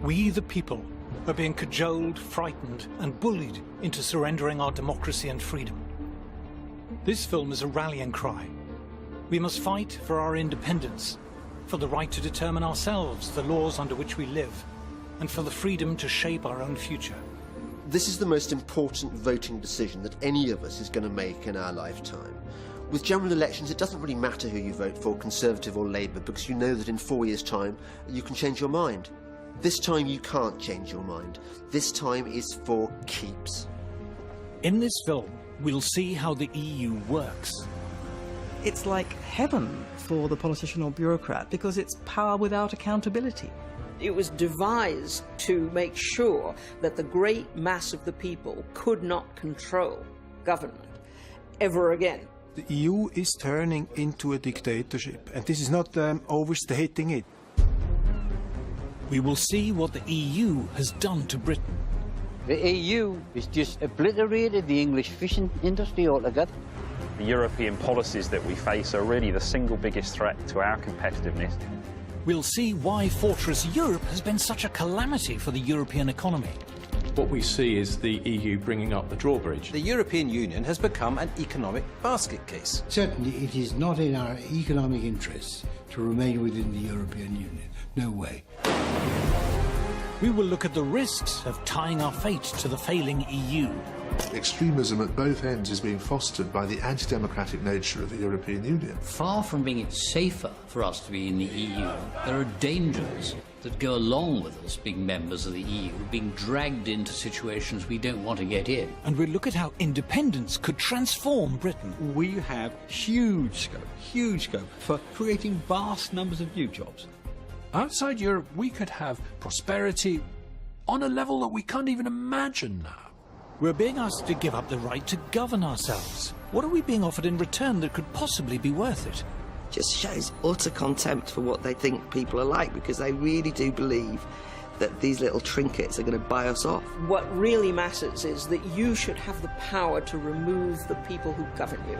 We, the people, are being cajoled, frightened, and bullied into surrendering our democracy and freedom. This film is a rallying cry. We must fight for our independence, for the right to determine ourselves the laws under which we live, and for the freedom to shape our own future. This is the most important voting decision that any of us is going to make in our lifetime. With general elections, it doesn't really matter who you vote for, Conservative or Labour, because you know that in 4 years' time you can change your mind. This time you can't change your mind. This time is for keeps. In this film, we'll see how the EU works. It's like heaven for the politician or bureaucrat because it's power without accountability. It was devised to make sure that the great mass of the people could not control government ever again. The EU is turning into a dictatorship, and this is not overstating it. We will see what the EU has done to Britain. The EU has just obliterated the English fishing industry altogether. The European policies that we face are really the single biggest threat to our competitiveness. We'll see why Fortress Europe has been such a calamity for the European economy. What we see is the EU bringing up the drawbridge. The European Union has become an economic basket case. Certainly it is not in our economic interests to remain within the European Union. No way. We will look at the risks of tying our fate to the failing EU. Extremism at both ends is being fostered by the anti-democratic nature of the European Union. Far from being safer for us to be in the EU, there are dangers that go along with us being members of the EU, being dragged into situations we don't want to get in. And we'll look at how independence could transform Britain. We have huge scope for creating vast numbers of new jobs. Outside Europe, we could have prosperity on a level that we can't even imagine now. We're being asked to give up the right to govern ourselves. What are we being offered in return that could possibly be worth it? Just shows utter contempt for what they think people are like, because they really do believe that these little trinkets are going to buy us off. What really matters is that you should have the power to remove the people who govern you.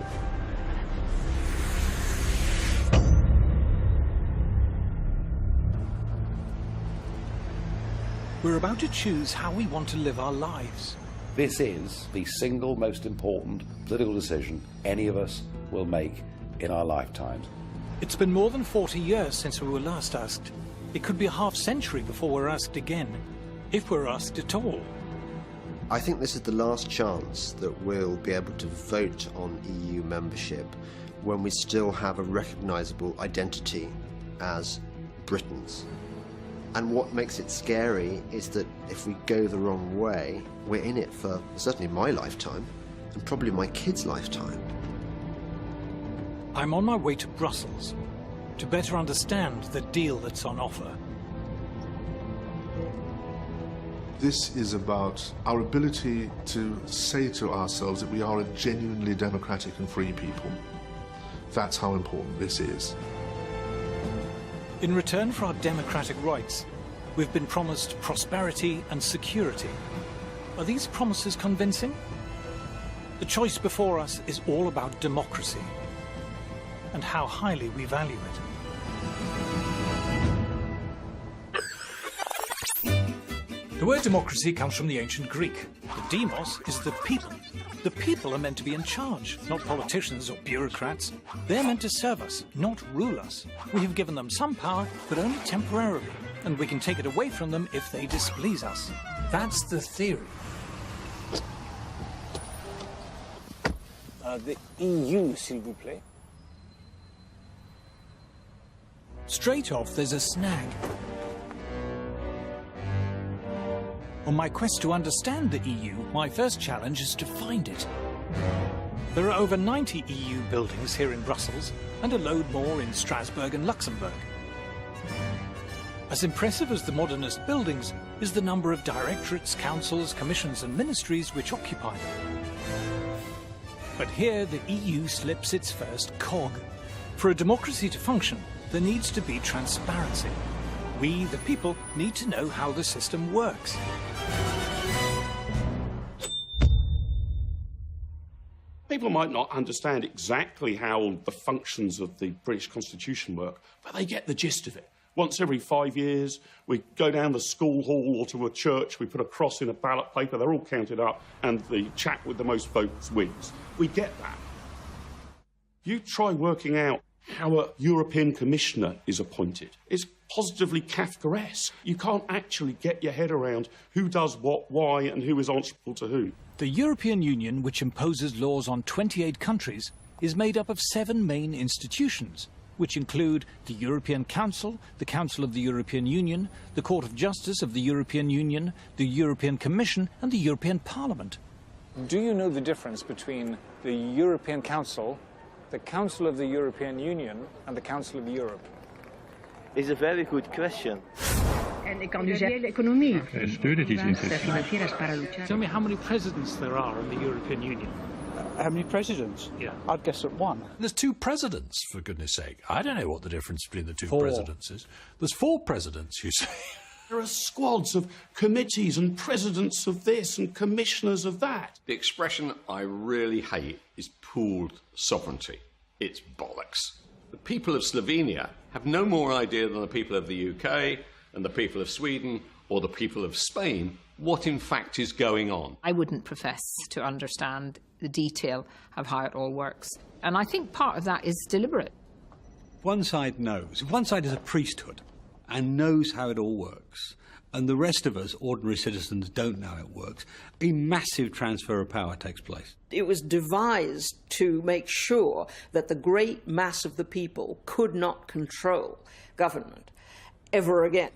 We're about to choose how we want to live our lives. This is the single most important political decision any of us will make in our lifetimes. It's been more than 40 years since we were last asked. It could be a half-century before we're asked again, if we're asked at all. I think this is the last chance that we'll be able to vote on EU membership when we still have a recognisable identity as Britons. And what makes it scary is that if we go the wrong way, we're in it for certainly my lifetime, and probably my kids' lifetime. I'm on my way to Brussels to better understand the deal that's on offer. This is about our ability to say to ourselves that we are a genuinely democratic and free people. That's how important this is. In return for our democratic rights, we've been promised prosperity and security. Are these promises convincing? The choice before us is all about democracy and how highly we value it. The word democracy comes from the ancient Greek. The demos is the people. The people are meant to be in charge, not politicians or bureaucrats. They're meant to serve us, not rule us. We have given them some power, but only temporarily, and we can take it away from them if they displease us. That's the theory. The EU, s'il vous plaît. Straight off, there's a snag. On my quest to understand the EU, my first challenge is to find it. There are over 90 EU buildings here in Brussels, and a load more in Strasbourg and Luxembourg. As impressive as the modernist buildings is the number of directorates, councils, commissions and ministries which occupy them. But here the EU slips its first cog. For a democracy to function, there needs to be transparency. We, the people, need to know how the system works. People might not understand exactly how the functions of the British Constitution work, but they get the gist of it. Once every 5 years, we go down the school hall or to a church, we put a cross in a ballot paper, they're all counted up, and the chap with the most votes wins. We get that. You try working out how a European Commissioner is appointed. It's positively Kafkaesque. You can't actually get your head around who does what, why, and who is answerable to who. The European Union, which imposes laws on 28 countries, is made up of 7 main institutions, which include the European Council, the Council of the European Union, the Court of Justice of the European Union, the European Commission and the European Parliament. Do you know the difference between the European Council, the Council of the European Union and the Council of Europe? It's a very good question. Tell me how many presidents there are in the European Union. How many presidents? Yeah. I'd guess at 1. There's 2 presidents, for goodness sake. I don't know what the difference between the 2 4. presidents is. There's 4 presidents, you say. There are squads of committees and presidents of this and commissioners of that. The expression I really hate is pooled sovereignty. It's bollocks. The people of Slovenia have no more idea than the people of the UK and the people of Sweden or the people of Spain what in fact is going on. I wouldn't profess to understand the detail of how it all works. And I think part of that is deliberate. One side knows. If one side is a priesthood and knows how it all works, and the rest of us, ordinary citizens, don't know how it works, a massive transfer of power takes place. It was devised to make sure that the great mass of the people could not control government ever again.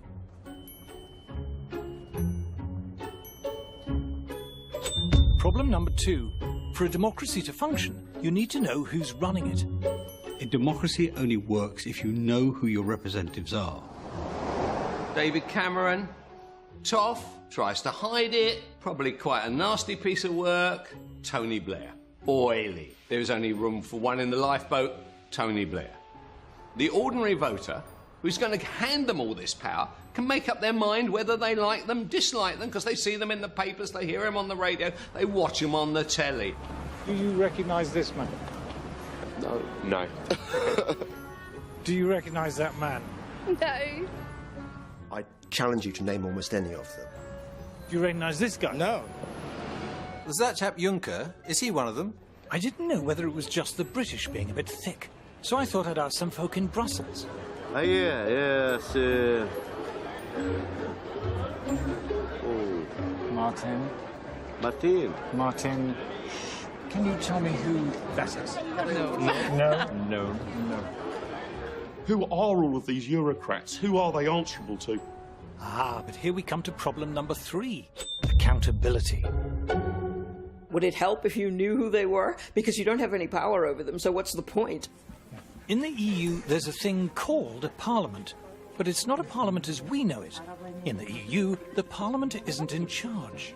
Problem number 2. For a democracy to function, you need to know who's running it. A democracy only works if you know who your representatives are. David Cameron, tough, tries to hide it, probably quite a nasty piece of work. Tony Blair, oily. There is only room for one in the lifeboat, Tony Blair. The ordinary voter, who's going to hand them all this power, can make up their mind whether they like them, dislike them, because they see them in the papers, they hear them on the radio, they watch them on the telly. Do you recognise this man? No. Do you recognise that man? I challenge you to name almost any of them. Do you recognise this guy? No. There's that chap Juncker. Is he one of them? I didn't know whether it was just the British being a bit thick, so I thought I'd ask some folk in Brussels. Yes. Martin. Martin. Can you tell me who that is? No. Who are all of these Eurocrats? Who are they answerable to? Ah, but here we come to problem number 3. Accountability. Would it help if you knew who they were? Because you don't have any power over them, so what's the point? In the EU, there's a thing called a parliament, but it's not a parliament as we know it. In the EU, the parliament isn't in charge.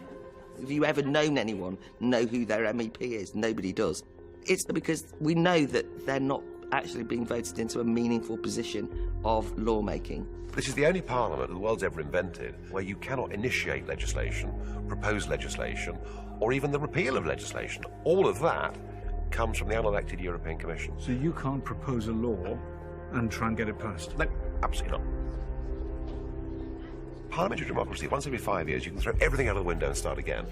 Have you ever known anyone know who their MEP is? Nobody does. It's because we know that they're not actually being voted into a meaningful position of lawmaking. This is the only parliament the world's ever invented where you cannot initiate legislation, propose legislation, or even the repeal of legislation. All of that comes from the unelected European Commission. So you can't propose a law and try and get it passed? No, absolutely not. Parliamentary democracy, once every 5 years, you can throw everything out of the window and start again.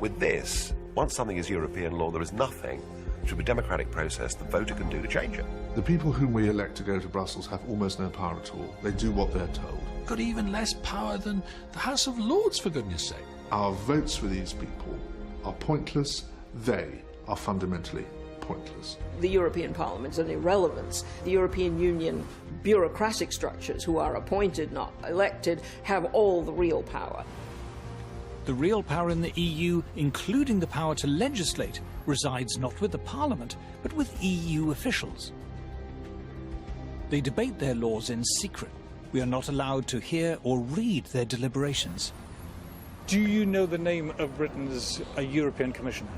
With this, once something is European law, there is nothing through a democratic process the voter can do to change it. The people whom we elect to go to Brussels have almost no power at all. They do what they're told. Got even less power than the House of Lords, for goodness sake. Our votes for these people are pointless. They are fundamentally pointless. The European Parliament is an irrelevance. The European Union bureaucratic structures, who are appointed, not elected, have all the real power. The real power in the EU, including the power to legislate, resides not with the Parliament, but with EU officials. They debate their laws in secret. We are not allowed to hear or read their deliberations. Do you know the name of Britain's European Commissioner?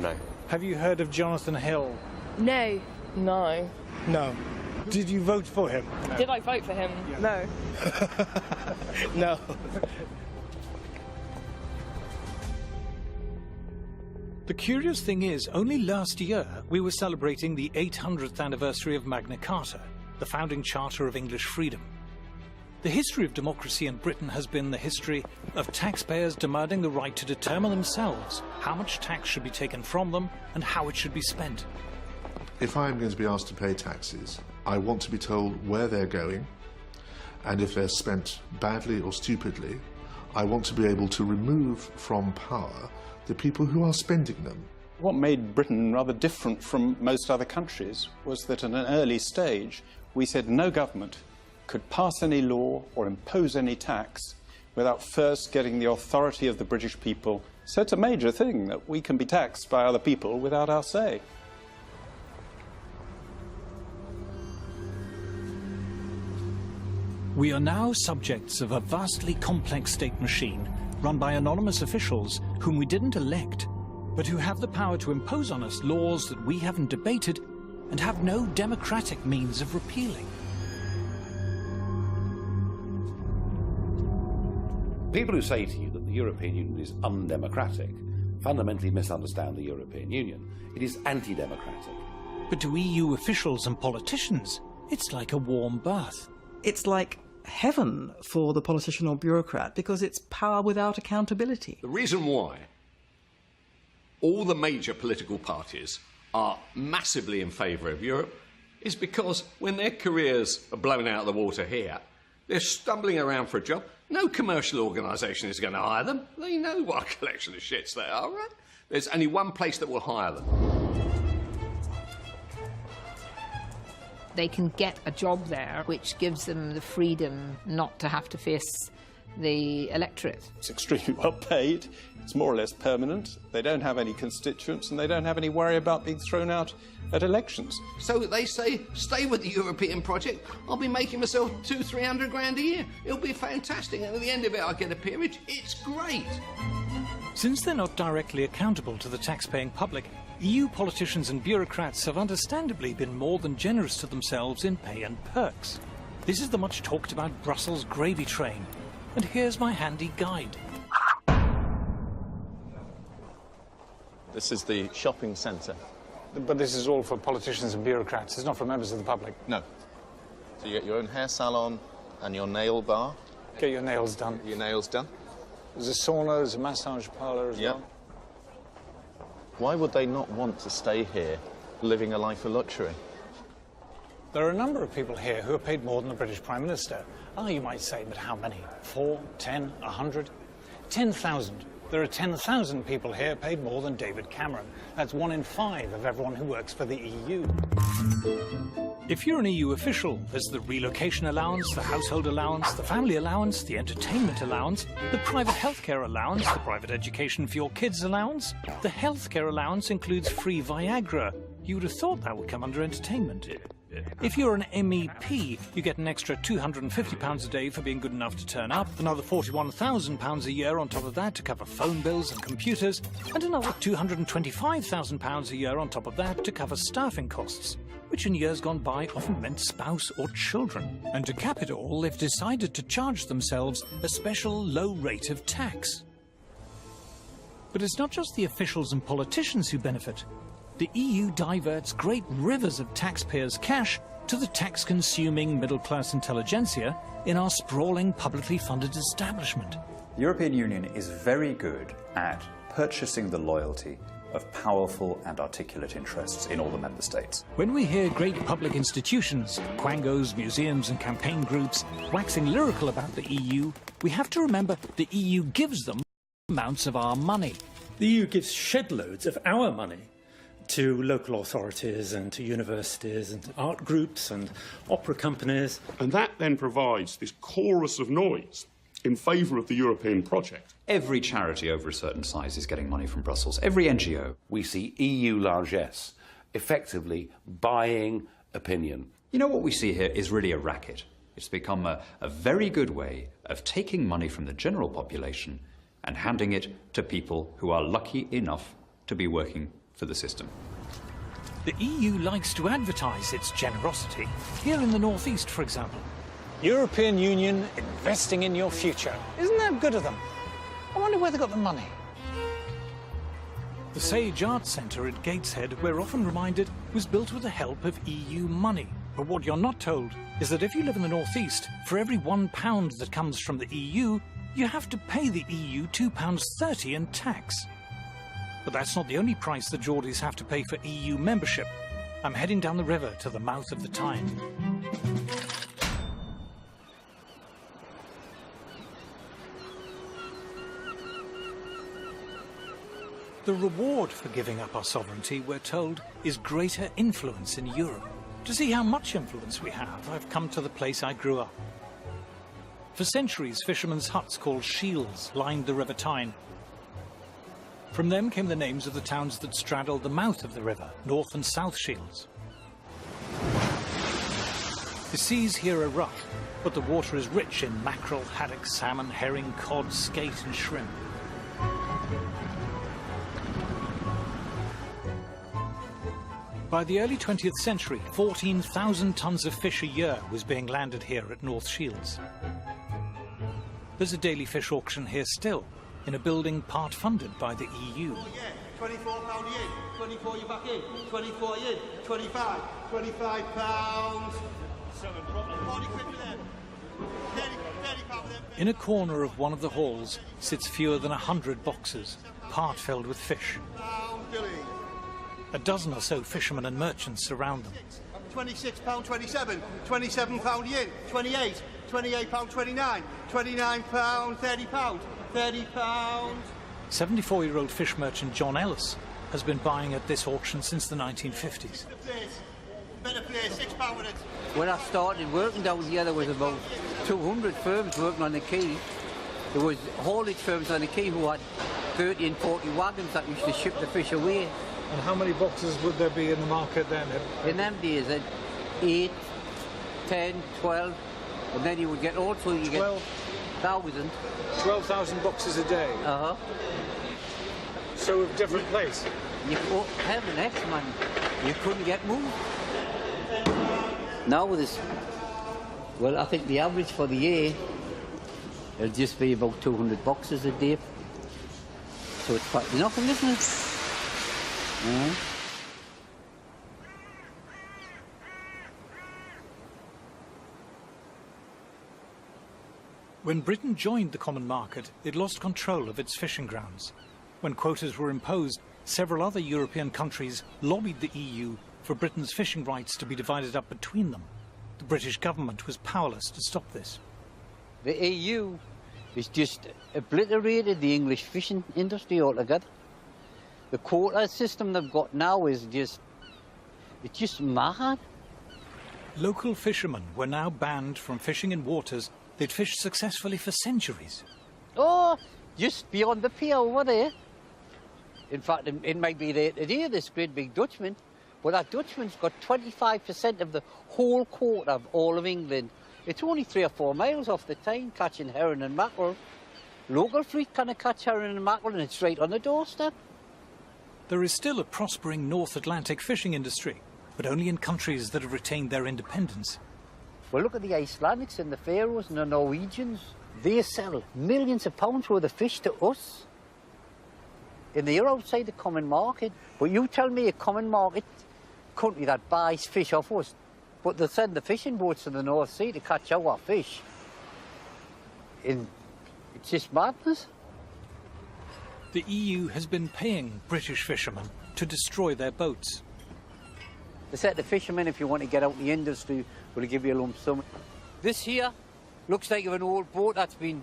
No. Have you heard of Jonathan Hill? No. No. No. Did you vote for him? No. Did I vote for him? Yeah. No. No. The curious thing is, only last year we were celebrating the 800th anniversary of Magna Carta, the founding charter of English freedom. The history of democracy in Britain has been the history of taxpayers demanding the right to determine themselves how much tax should be taken from them and how it should be spent. If I am going to be asked to pay taxes, I want to be told where they're going, and if they're spent badly or stupidly, I want to be able to remove from power the people who are spending them. What made Britain rather different from most other countries was that at an early stage we said no government could pass any law or impose any tax without first getting the authority of the British people. So it's a major thing that we can be taxed by other people without our say. We are now subjects of a vastly complex state machine run by anonymous officials whom we didn't elect, but who have the power to impose on us laws that we haven't debated and have no democratic means of repealing. People who say to you that the European Union is undemocratic fundamentally misunderstand the European Union. It is anti-democratic. But to EU officials and politicians, it's like a warm bath. It's like heaven for the politician or bureaucrat because it's power without accountability. The reason why all the major political parties are massively in favour of Europe is because when their careers are blown out of the water here, they're stumbling around for a job. No commercial organisation is going to hire them. They know what a collection of shits they are, right? There's only one place that will hire them. They can get a job there, which gives them the freedom not to have to face the electorate. It's extremely well paid, it's more or less permanent, they don't have any constituents and they don't have any worry about being thrown out at elections. So they say, stay with the European project, I'll be making myself 200-300 grand a year. It'll be fantastic, and at the end of it I'll get a peerage. It's great. Since they're not directly accountable to the tax-paying public, EU politicians and bureaucrats have understandably been more than generous to themselves in pay and perks. This is the much talked about Brussels gravy train. And here's my handy guide. This is the shopping centre. But this is all for politicians and bureaucrats. It's not for members of the public. No. So you get your own hair salon and your nail bar. Get your nails done. Your nails done. There's a sauna, there's a massage parlour as well. Why would they not want to stay here, living a life of luxury? There are a number of people here who are paid more than the British Prime Minister. Ah, you might say, but how many? 4, 10, 100? 10,000. There are 10,000 people here paid more than David Cameron. That's 1 in 5 of everyone who works for the EU. If you're an EU official, there's the relocation allowance, the household allowance, the family allowance, the entertainment allowance, the private healthcare allowance, the private education for your kids allowance. The healthcare allowance includes free Viagra. You would have thought that would come under entertainment. If you're an MEP, you get an extra £250 a day for being good enough to turn up, another £41,000 a year on top of that to cover phone bills and computers, and another £225,000 a year on top of that to cover staffing costs, which in years gone by often meant spouse or children. And to cap it all, they've decided to charge themselves a special low rate of tax. But it's not just the officials and politicians who benefit. The EU diverts great rivers of taxpayers' cash to the tax-consuming middle-class intelligentsia in our sprawling, publicly funded establishment. The European Union is very good at purchasing the loyalty of powerful and articulate interests in all the member states. When we hear great public institutions, quangos, museums and campaign groups, waxing lyrical about the EU, we have to remember the EU gives them amounts of our money. The EU gives shed loads of our money to local authorities and to universities and to art groups and opera companies. And that then provides this chorus of noise in favour of the European project. Every charity over a certain size is getting money from Brussels. Every NGO. We see EU largesse effectively buying opinion. You know, what we see here is really a racket. It's become a very good way of taking money from the general population and handing it to people who are lucky enough to be working for the system. The EU likes to advertise its generosity. Here in the northeast, for example. European Union investing in your future. Isn't that good of them? I wonder where they got the money. The Sage Arts Centre at Gateshead, we're often reminded, was built with the help of EU money. But what you're not told is that if you live in the northeast, for every £1 that comes from the EU, you have to pay the EU £2.30 in tax. But that's not the only price the Geordies have to pay for EU membership. I'm heading down the river to the mouth of the Tyne. The reward for giving up our sovereignty, we're told, is greater influence in Europe. To see how much influence we have, I've come to the place I grew up. For centuries, fishermen's huts called shields lined the River Tyne. From them came the names of the towns that straddled the mouth of the river, North and South Shields. The seas here are rough, but the water is rich in mackerel, haddock, salmon, herring, cod, skate and shrimp. By the early 20th century, 14,000 tonnes of fish a year was being landed here at North Shields. There's a daily fish auction here still, in a building part funded by the EU. £24 in, 24 you back in, 24 in, 25, £25. 40 quid for them. 30 for them. In a corner of one of the halls sits fewer than 100 boxes, part filled with fish. A dozen or so fishermen and merchants surround them. £26.27, £27 in, 28, £28.29, £29, £30, £30. 74-year-old fish merchant John Ellis has been buying at this auction since the 1950s. Better place, £6 with it. When I started working down here, there was about 200 firms working on the quay. There was haulage firms on the quay who had 30 and 40 wagons that used to ship the fish away. And how many boxes would there be in the market then? In them days, 8, 10, 12, and then you would get also, you get 1,000. 12,000 boxes a day? Uh-huh. So of different place? You heaven X, man. You couldn't get moved. Now with this, well, I think the average for the year, it'll just be about 200 boxes a day. So it's quite enough, isn't it? When Britain joined the common market, it lost control of its fishing grounds. When quotas were imposed, several other European countries lobbied the EU for Britain's fishing rights to be divided up between them. The British government was powerless to stop this. The EU has just obliterated the English fishing industry altogether. The quota system they've got now is it's just mad. Local fishermen were now banned from fishing in waters they'd fished successfully for centuries. Oh, just beyond the pier over there. In fact, it might be there today, this great big Dutchman, but that Dutchman's got 25% of the whole quota of all of England. It's only 3 or 4 miles off the Tyne, catching herring and mackerel. Local fleet can catch herring and mackerel, and it's right on the doorstep. There is still a prospering North Atlantic fishing industry, but only in countries that have retained their independence. Well, look at the Icelandics and the Faroes and the Norwegians. They sell millions of pounds worth of fish to us. And they're outside the common market. But you tell me a common market country that buys fish off us, but they send the fishing boats to the North Sea to catch our fish. And it's just madness. The EU has been paying British fishermen to destroy their boats. They said the fishermen, if you want to get out the industry, will give you a lump sum. This here looks like an old boat that's been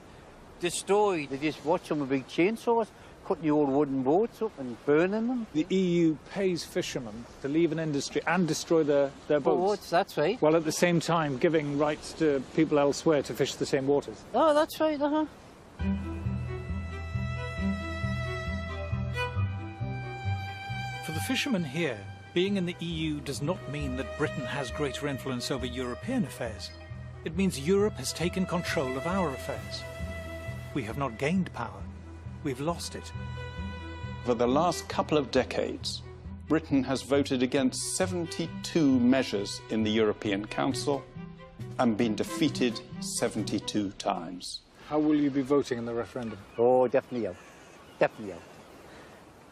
destroyed. They just watch them with big chainsaws, cutting the old wooden boats up and burning them. The EU pays fishermen to leave an industry and destroy their boats. That's right. While at the same time giving rights to people elsewhere to fish the same waters. Oh, that's right, uh-huh. For the fishermen here, being in the EU does not mean that Britain has greater influence over European affairs. It means Europe has taken control of our affairs. We have not gained power, we've lost it. For the last couple of decades, Britain has voted against 72 measures in the European Council and been defeated 72 times. How will you be voting in the referendum? Oh, definitely out. Definitely out.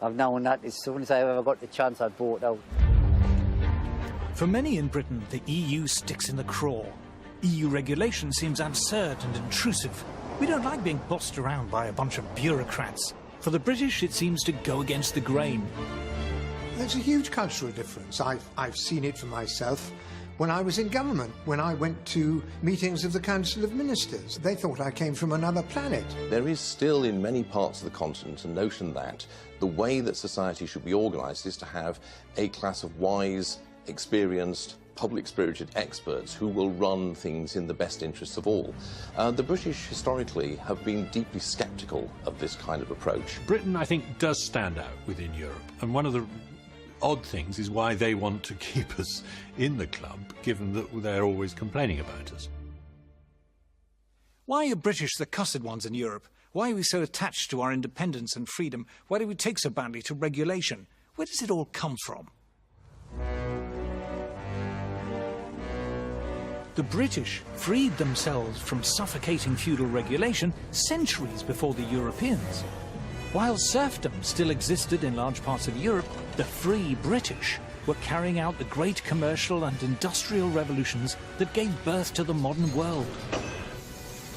I've known that as soon as I ever got the chance, I'd vote out. For many in Britain, the EU sticks in the craw. EU regulation seems absurd and intrusive. We don't like being bossed around by a bunch of bureaucrats. For the British, it seems to go against the grain. There's a huge cultural difference. I've seen it for myself when I was in government, when I went to meetings of the Council of Ministers. They thought I came from another planet. There is still in many parts of the continent a notion that the way that society should be organised is to have a class of wise, experienced, public-spirited experts who will run things in the best interests of all. The British historically have been deeply sceptical of this kind of approach. Britain, I think, does stand out within Europe, and one of the odd things is why they want to keep us in the club, given that they're always complaining about us. Why are British the cussed ones in Europe? Why are we so attached to our independence and freedom? Why do we take so badly to regulation? Where does it all come from? The British freed themselves from suffocating feudal regulation centuries before the Europeans. While serfdom still existed in large parts of Europe, the free British were carrying out the great commercial and industrial revolutions that gave birth to the modern world.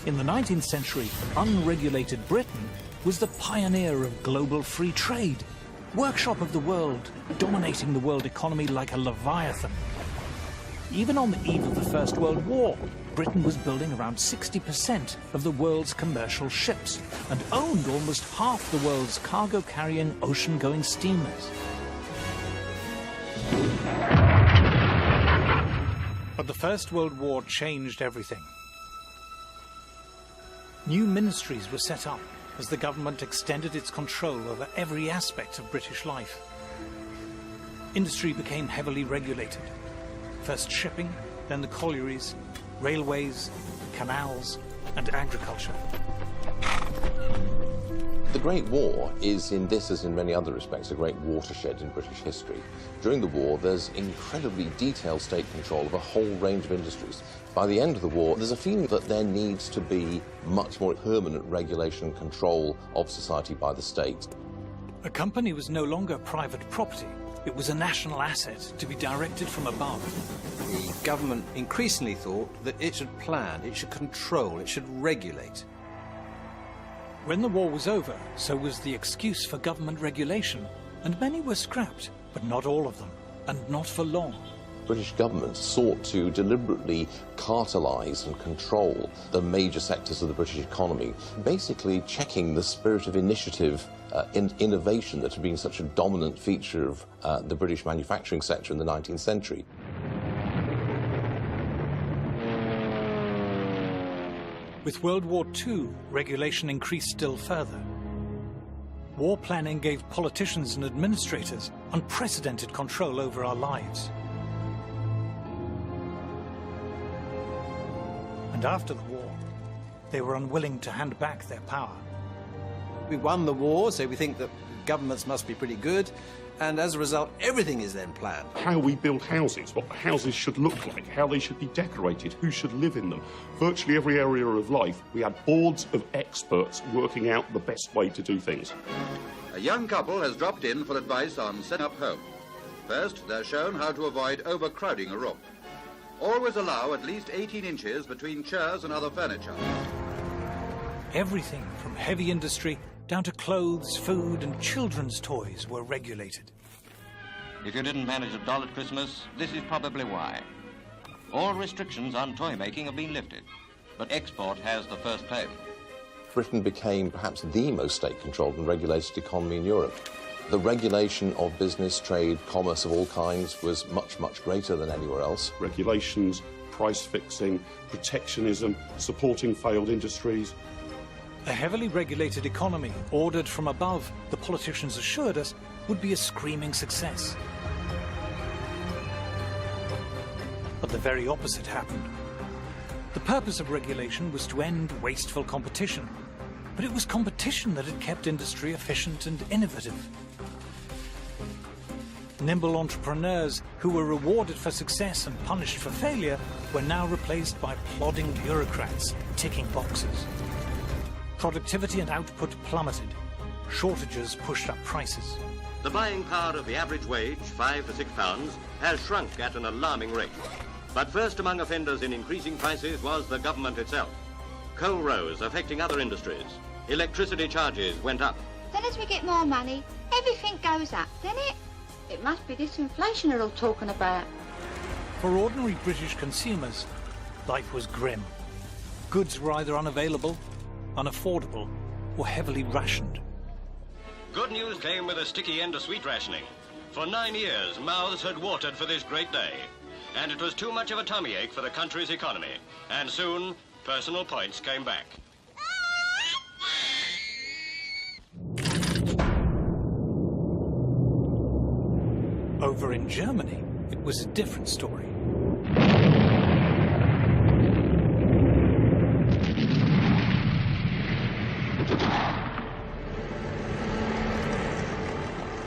In the 19th century, unregulated Britain was the pioneer of global free trade, workshop of the world, dominating the world economy like a leviathan. Even on the eve of the First World War, Britain was building around 60% of the world's commercial ships and owned almost half the world's cargo-carrying ocean-going steamers. But the First World War changed everything. New ministries were set up as the government extended its control over every aspect of British life. Industry became heavily regulated. First shipping, then the collieries, railways, canals, and agriculture. The Great War is, in this as in many other respects, a great watershed in British history. During the war, there's incredibly detailed state control of a whole range of industries. By the end of the war, there's a feeling that there needs to be much more permanent regulation and control of society by the state. A company was no longer private property. It was a national asset to be directed from above. The government increasingly thought that it should plan, it should control, it should regulate. When the war was over, so was the excuse for government regulation, and many were scrapped, but not all of them, and not for long. British government sought to deliberately cartelise and control the major sectors of the British economy, basically checking the spirit of initiative innovation that had been such a dominant feature of the British manufacturing sector in the 19th century. With World War II, regulation increased still further. War planning gave politicians and administrators unprecedented control over our lives. And after the war, they were unwilling to hand back their power. We won the war, so we think that governments must be pretty good, and as a result, everything is then planned. How we build houses, what houses should look like, how they should be decorated, who should live in them. Virtually every area of life, we had boards of experts working out the best way to do things. A young couple has dropped in for advice on setting up home. First, they're shown how to avoid overcrowding a room. Always allow at least 18 inches between chairs and other furniture. Everything from heavy industry down to clothes, food, and children's toys were regulated. If you didn't manage a doll at Christmas, this is probably why. All restrictions on toy making have been lifted, but export has the first claim. Britain became perhaps the most state-controlled and regulated economy in Europe. The regulation of business, trade, commerce of all kinds was much, much greater than anywhere else. Regulations, price fixing, protectionism, supporting failed industries. A heavily regulated economy, ordered from above, the politicians assured us, would be a screaming success. But the very opposite happened. The purpose of regulation was to end wasteful competition, but it was competition that had kept industry efficient and innovative. Nimble entrepreneurs who were rewarded for success and punished for failure were now replaced by plodding bureaucrats ticking boxes. Productivity and output plummeted. shortages pushed up prices. The buying power of the average wage, £5 to £6, has shrunk at an alarming rate. But first among offenders in increasing prices was the government itself. Coal rose, affecting other industries. Electricity charges went up. Then as we get more money, everything goes up, doesn't it? It must be this inflation they're all talking about. For ordinary British consumers, life was grim. Goods were either unavailable, unaffordable, or heavily rationed. Good news came with a sticky end to sweet rationing. For 9 years, mouths had watered for this great day. And it was too much of a tummy ache for the country's economy. And soon, personal points came back. Over in Germany, it was a different story.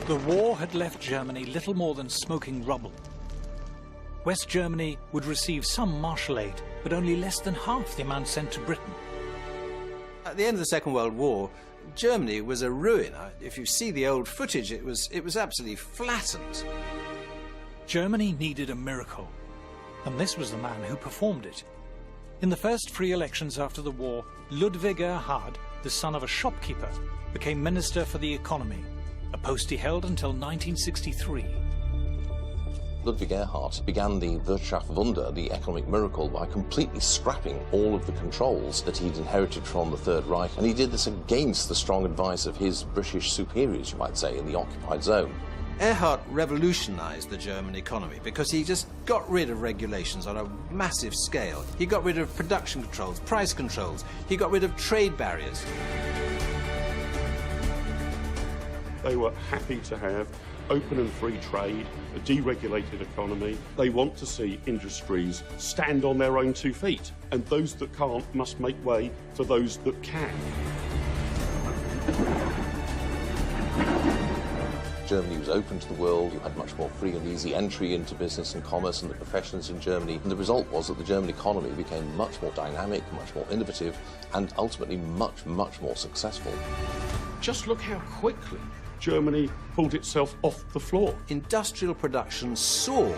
The war had left Germany little more than smoking rubble. West Germany would receive some Marshall aid, but only less than half the amount sent to Britain. At the end of the Second World War, Germany was a ruin. If you see the old footage, it was absolutely flattened. Germany needed a miracle, and this was the man who performed it. In the first free elections after the war, Ludwig Erhard, the son of a shopkeeper, became Minister for the Economy, a post he held until 1963. Ludwig Erhard began the Wirtschaftswunder, the economic miracle, by completely scrapping all of the controls that he'd inherited from the Third Reich, and he did this against the strong advice of his British superiors, you might say, in the occupied zone. Erhard revolutionised the German economy because he just got rid of regulations on a massive scale. He got rid of production controls, price controls. He got rid of trade barriers. They were happy to have open and free trade, a deregulated economy. They want to see industries stand on their own 2 feet, and those that can't must make way for those that can. Germany was open to the world. You had much more free and easy entry into business and commerce and the professions in Germany. And the result was that the German economy became much more dynamic, much more innovative, and ultimately much, much more successful. Just look how quickly Germany pulled itself off the floor. Industrial production soared.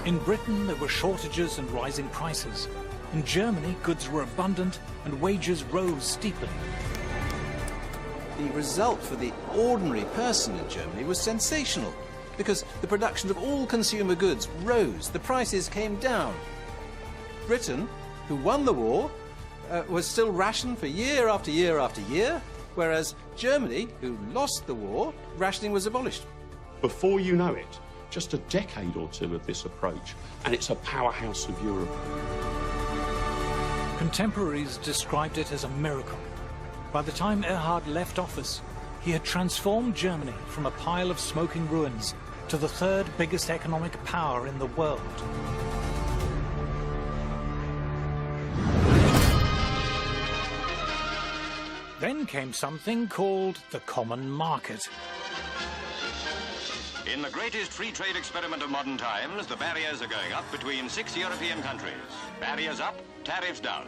In Britain, there were shortages and rising prices. In Germany, goods were abundant and wages rose steeply. The result for the ordinary person in Germany was sensational, because the production of all consumer goods rose, the prices came down. Britain, who won the war, was still rationed for year after year after year, whereas Germany, who lost the war, rationing was abolished. Before you know it, just a decade or two of this approach, and it's a powerhouse of Europe. Contemporaries described it as a miracle. By the time Erhard left office, he had transformed Germany from a pile of smoking ruins to the third biggest economic power in the world. Then came something called the common market. In the greatest free trade experiment of modern times, the barriers are going up between 6 European countries. Barriers up, tariffs down.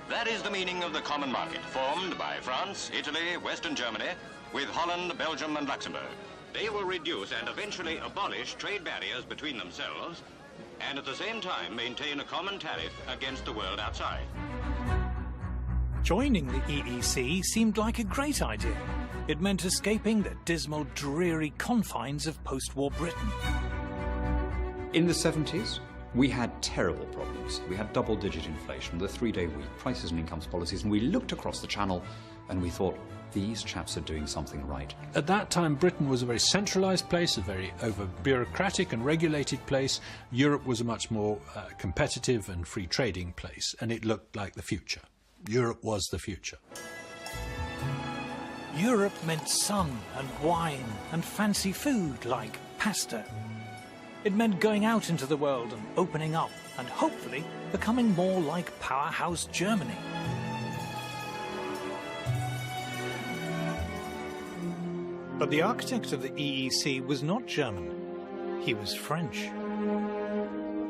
That is the meaning of the common market, formed by France, Italy, Western Germany, with Holland, Belgium and Luxembourg. They will reduce and eventually abolish trade barriers between themselves, and at the same time maintain a common tariff against the world outside. Joining the EEC seemed like a great idea. It meant escaping the dismal, dreary confines of post-war Britain. In the 70s, we had terrible problems. We had double-digit inflation, the 3-day week, prices and incomes policies, and we looked across the channel and we thought, these chaps are doing something right. At that time, Britain was a very centralised place, a very over-bureaucratic and regulated place. Europe was a much more competitive and free-trading place, and it looked like the future. Europe was the future. Europe meant sun and wine and fancy food like pasta. It meant going out into the world and opening up and hopefully becoming more like powerhouse Germany. But the architect of the EEC was not German. He was French.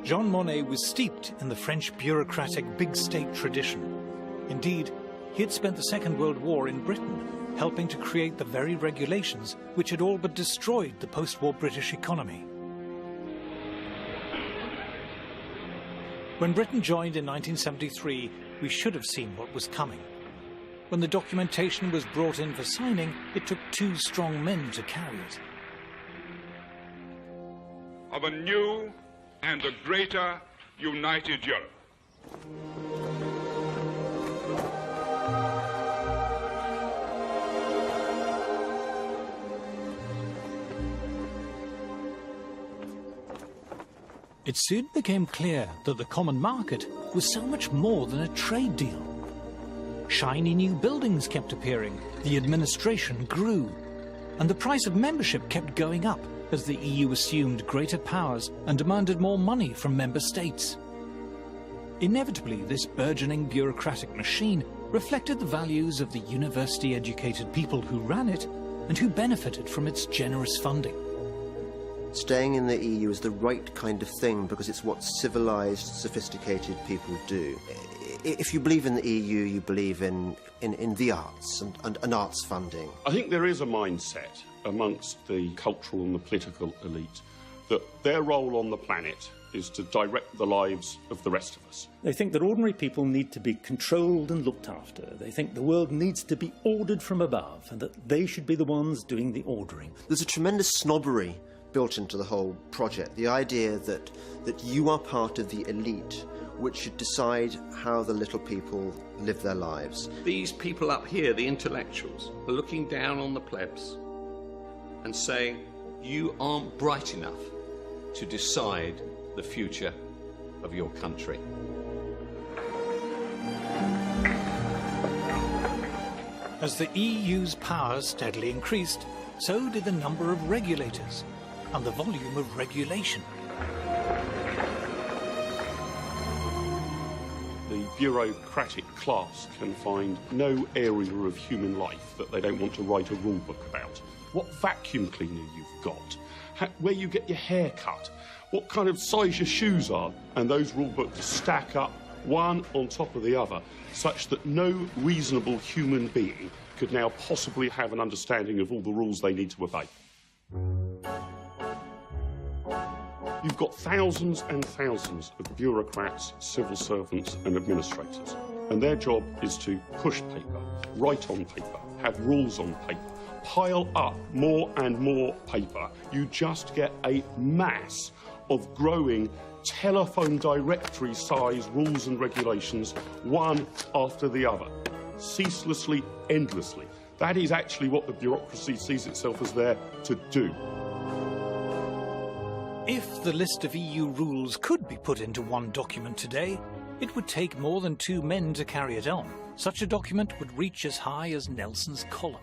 Jean Monnet was steeped in the French bureaucratic big state tradition. Indeed, he had spent the Second World War in Britain, helping to create the very regulations which had all but destroyed the post-war British economy. When Britain joined in 1973, we should have seen what was coming. When the documentation was brought in for signing, it took 2 strong men to carry it. Of a new and a greater united Europe. It soon became clear that the common market was so much more than a trade deal. Shiny new buildings kept appearing, the administration grew, and the price of membership kept going up as the EU assumed greater powers and demanded more money from member states. Inevitably, this burgeoning bureaucratic machine reflected the values of the university-educated people who ran it and who benefited from its generous funding. Staying in the EU is the right kind of thing because it's what civilized, sophisticated people do. If you believe in the EU, you believe in the arts and arts funding. I think there is a mindset amongst the cultural and the political elite that their role on the planet is to direct the lives of the rest of us. They think that ordinary people need to be controlled and looked after. They think the world needs to be ordered from above and that they should be the ones doing the ordering. There's a tremendous snobbery built into the whole project. The idea that you are part of the elite which should decide how the little people live their lives. These people up here, the intellectuals, are looking down on the plebs and saying, you aren't bright enough to decide the future of your country. As the EU's powers steadily increased, so did the number of regulators and the volume of regulation. The bureaucratic class can find no area of human life that they don't want to write a rule book about. What vacuum cleaner you've got, where you get your hair cut, what kind of size your shoes are, and those rule books stack up one on top of the other, such that no reasonable human being could now possibly have an understanding of all the rules they need to obey. You've got thousands and thousands of bureaucrats, civil servants and administrators, and their job is to push paper, write on paper, have rules on paper, pile up more and more paper. You just get a mass of growing telephone directory size rules and regulations, one after the other, ceaselessly, endlessly. That is actually what the bureaucracy sees itself as there to do. If the list of EU rules could be put into one document today, it would take more than 2 men to carry it on. Such a document would reach as high as Nelson's column.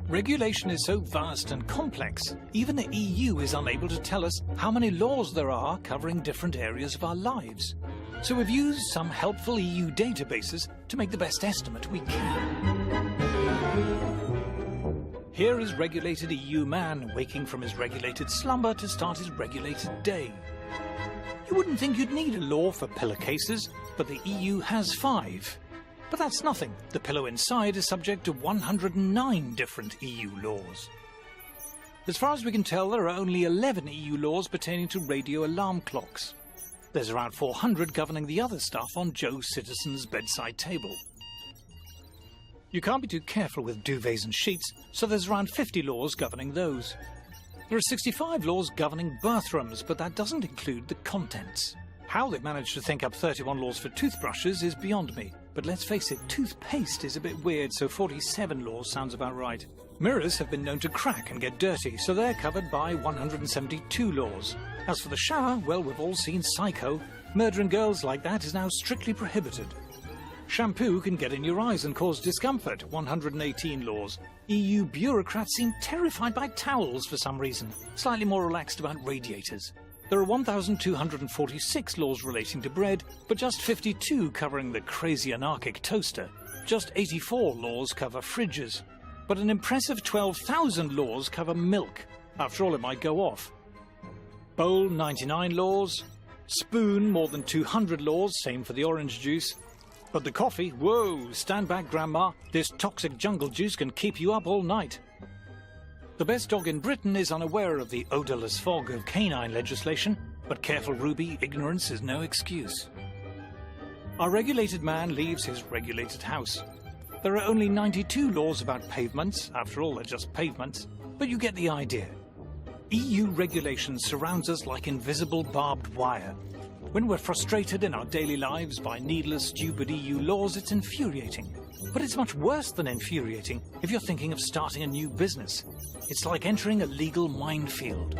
Regulation is so vast and complex, even the EU is unable to tell us how many laws there are covering different areas of our lives. So we've used some helpful EU databases to make the best estimate we can. Here is regulated EU man waking from his regulated slumber to start his regulated day. You wouldn't think you'd need a law for pillowcases, but the EU has 5. But that's nothing. The pillow inside is subject to 109 different EU laws. As far as we can tell, there are only 11 EU laws pertaining to radio alarm clocks. There's around 400 governing the other stuff on Joe Citizen's bedside table. You can't be too careful with duvets and sheets, so there's around 50 laws governing those. There are 65 laws governing bathrooms, but that doesn't include the contents. How they managed to think up 31 laws for toothbrushes is beyond me. But let's face it, toothpaste is a bit weird, so 47 laws sounds about right. Mirrors have been known to crack and get dirty, so they're covered by 172 laws. As for the shower, well, we've all seen Psycho. Murdering girls like that is now strictly prohibited. Shampoo can get in your eyes and cause discomfort, 118 laws. EU bureaucrats seem terrified by towels for some reason, slightly more relaxed about radiators. There are 1,246 laws relating to bread, but just 52 covering the crazy anarchic toaster. Just 84 laws cover fridges. But an impressive 12,000 laws cover milk. After all, it might go off. Bowl 99 laws. Spoon more than 200 laws, same for the orange juice. But the coffee, whoa, stand back, Grandma. This toxic jungle juice can keep you up all night. The best dog in Britain is unaware of the odourless fog of canine legislation, but careful, Ruby, ignorance is no excuse. Our regulated man leaves his regulated house. There are only 92 laws about pavements, after all they're just pavements, but you get the idea. EU regulation surrounds us like invisible barbed wire. When we're frustrated in our daily lives by needless, stupid EU laws, it's infuriating. But it's much worse than infuriating if you're thinking of starting a new business. It's like entering a legal minefield.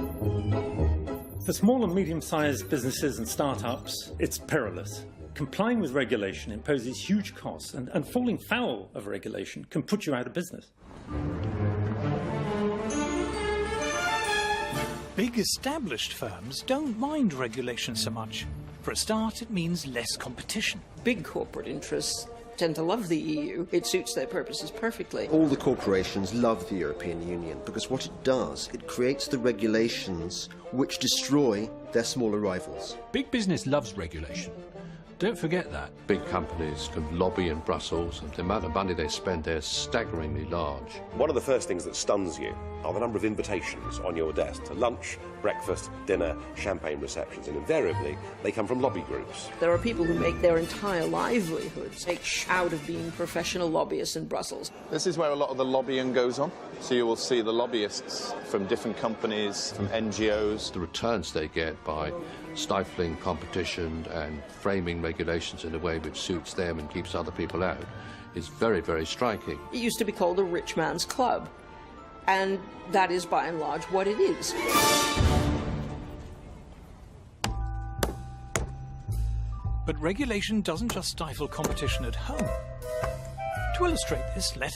For small and medium-sized businesses and startups, it's perilous. Complying with regulation imposes huge costs, and falling foul of regulation can put you out of business. Big established firms don't mind regulation so much. For a start, it means less competition. Big corporate interests tend to love the EU. It suits their purposes perfectly. All the corporations love the European Union because what it does, it creates the regulations which destroy their smaller rivals. Big business loves regulation. Don't forget that. Big companies can lobby in Brussels, and the amount of money they spend there is staggeringly large. One of the first things that stuns you are the number of invitations on your desk to lunch, breakfast, dinner, champagne receptions, and invariably they come from lobby groups. There are people who make their entire livelihoods out of being professional lobbyists in Brussels. This is where a lot of the lobbying goes on. So you will see the lobbyists from different companies, from NGOs. The returns they get by stifling competition and framing regulations in a way which suits them and keeps other people out is very, very striking. It used to be called a rich man's club, and that is by and large what it is. But regulation doesn't just stifle competition at home. To illustrate this, let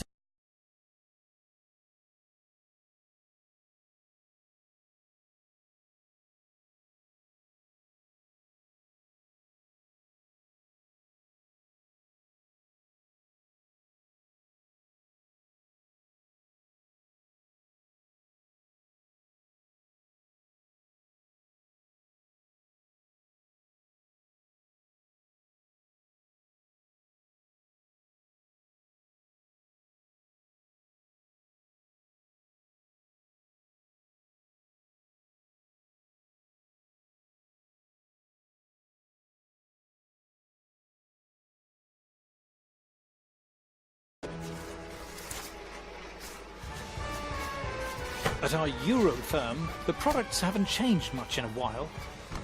At our Euro firm, the products haven't changed much in a while.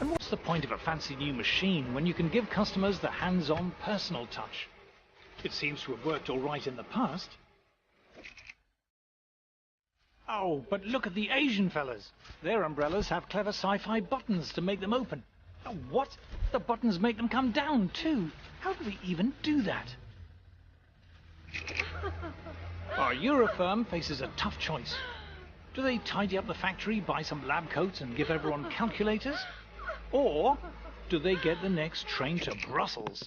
And what's the point of a fancy new machine when you can give customers the hands-on personal touch? It seems to have worked all right in the past. Oh, but look at the Asian fellas. Their umbrellas have clever sci-fi buttons to make them open. Oh, what? The buttons make them come down too. How do they even do that? Our Euro firm faces a tough choice. Do they tidy up the factory, buy some lab coats and give everyone calculators? Or do they get the next train to Brussels?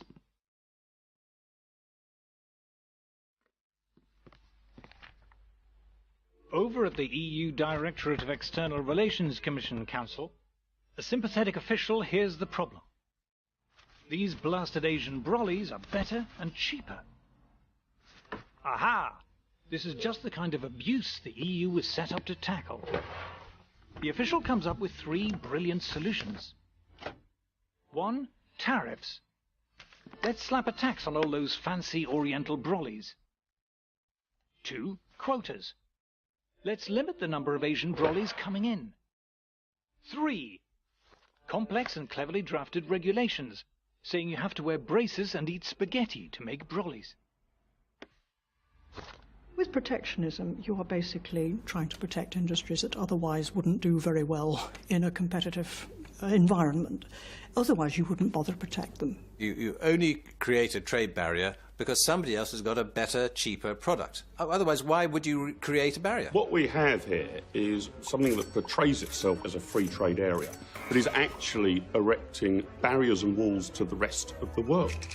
Over at the EU Directorate of External Relations Commission Council, a sympathetic official hears the problem. These blasted Asian brollies are better and cheaper. Aha! This is just the kind of abuse the EU was set up to tackle. The official comes up with 3 brilliant solutions. 1, tariffs. Let's slap a tax on all those fancy Oriental brollies. 2, quotas. Let's limit the number of Asian brollies coming in. 3, complex and cleverly drafted regulations, saying you have to wear braces and eat spaghetti to make brollies. With protectionism, you are basically trying to protect industries that otherwise wouldn't do very well in a competitive environment. Otherwise, you wouldn't bother to protect them. You only create a trade barrier because somebody else has got a better, cheaper product. Otherwise, why would you create a barrier? What we have here is something that portrays itself as a free trade area, but is actually erecting barriers and walls to the rest of the world.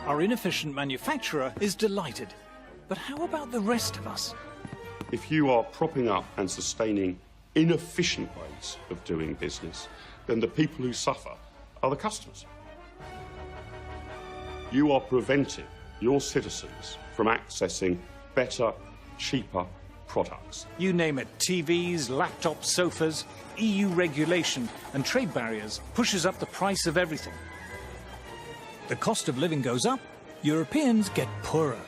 Our inefficient manufacturer is delighted. But how about the rest of us? If you are propping up and sustaining inefficient ways of doing business, then the people who suffer are the customers. You are preventing your citizens from accessing better, cheaper products. You name it, TVs, laptops, sofas, EU regulation and trade barriers pushes up the price of everything. The cost of living goes up, Europeans get poorer.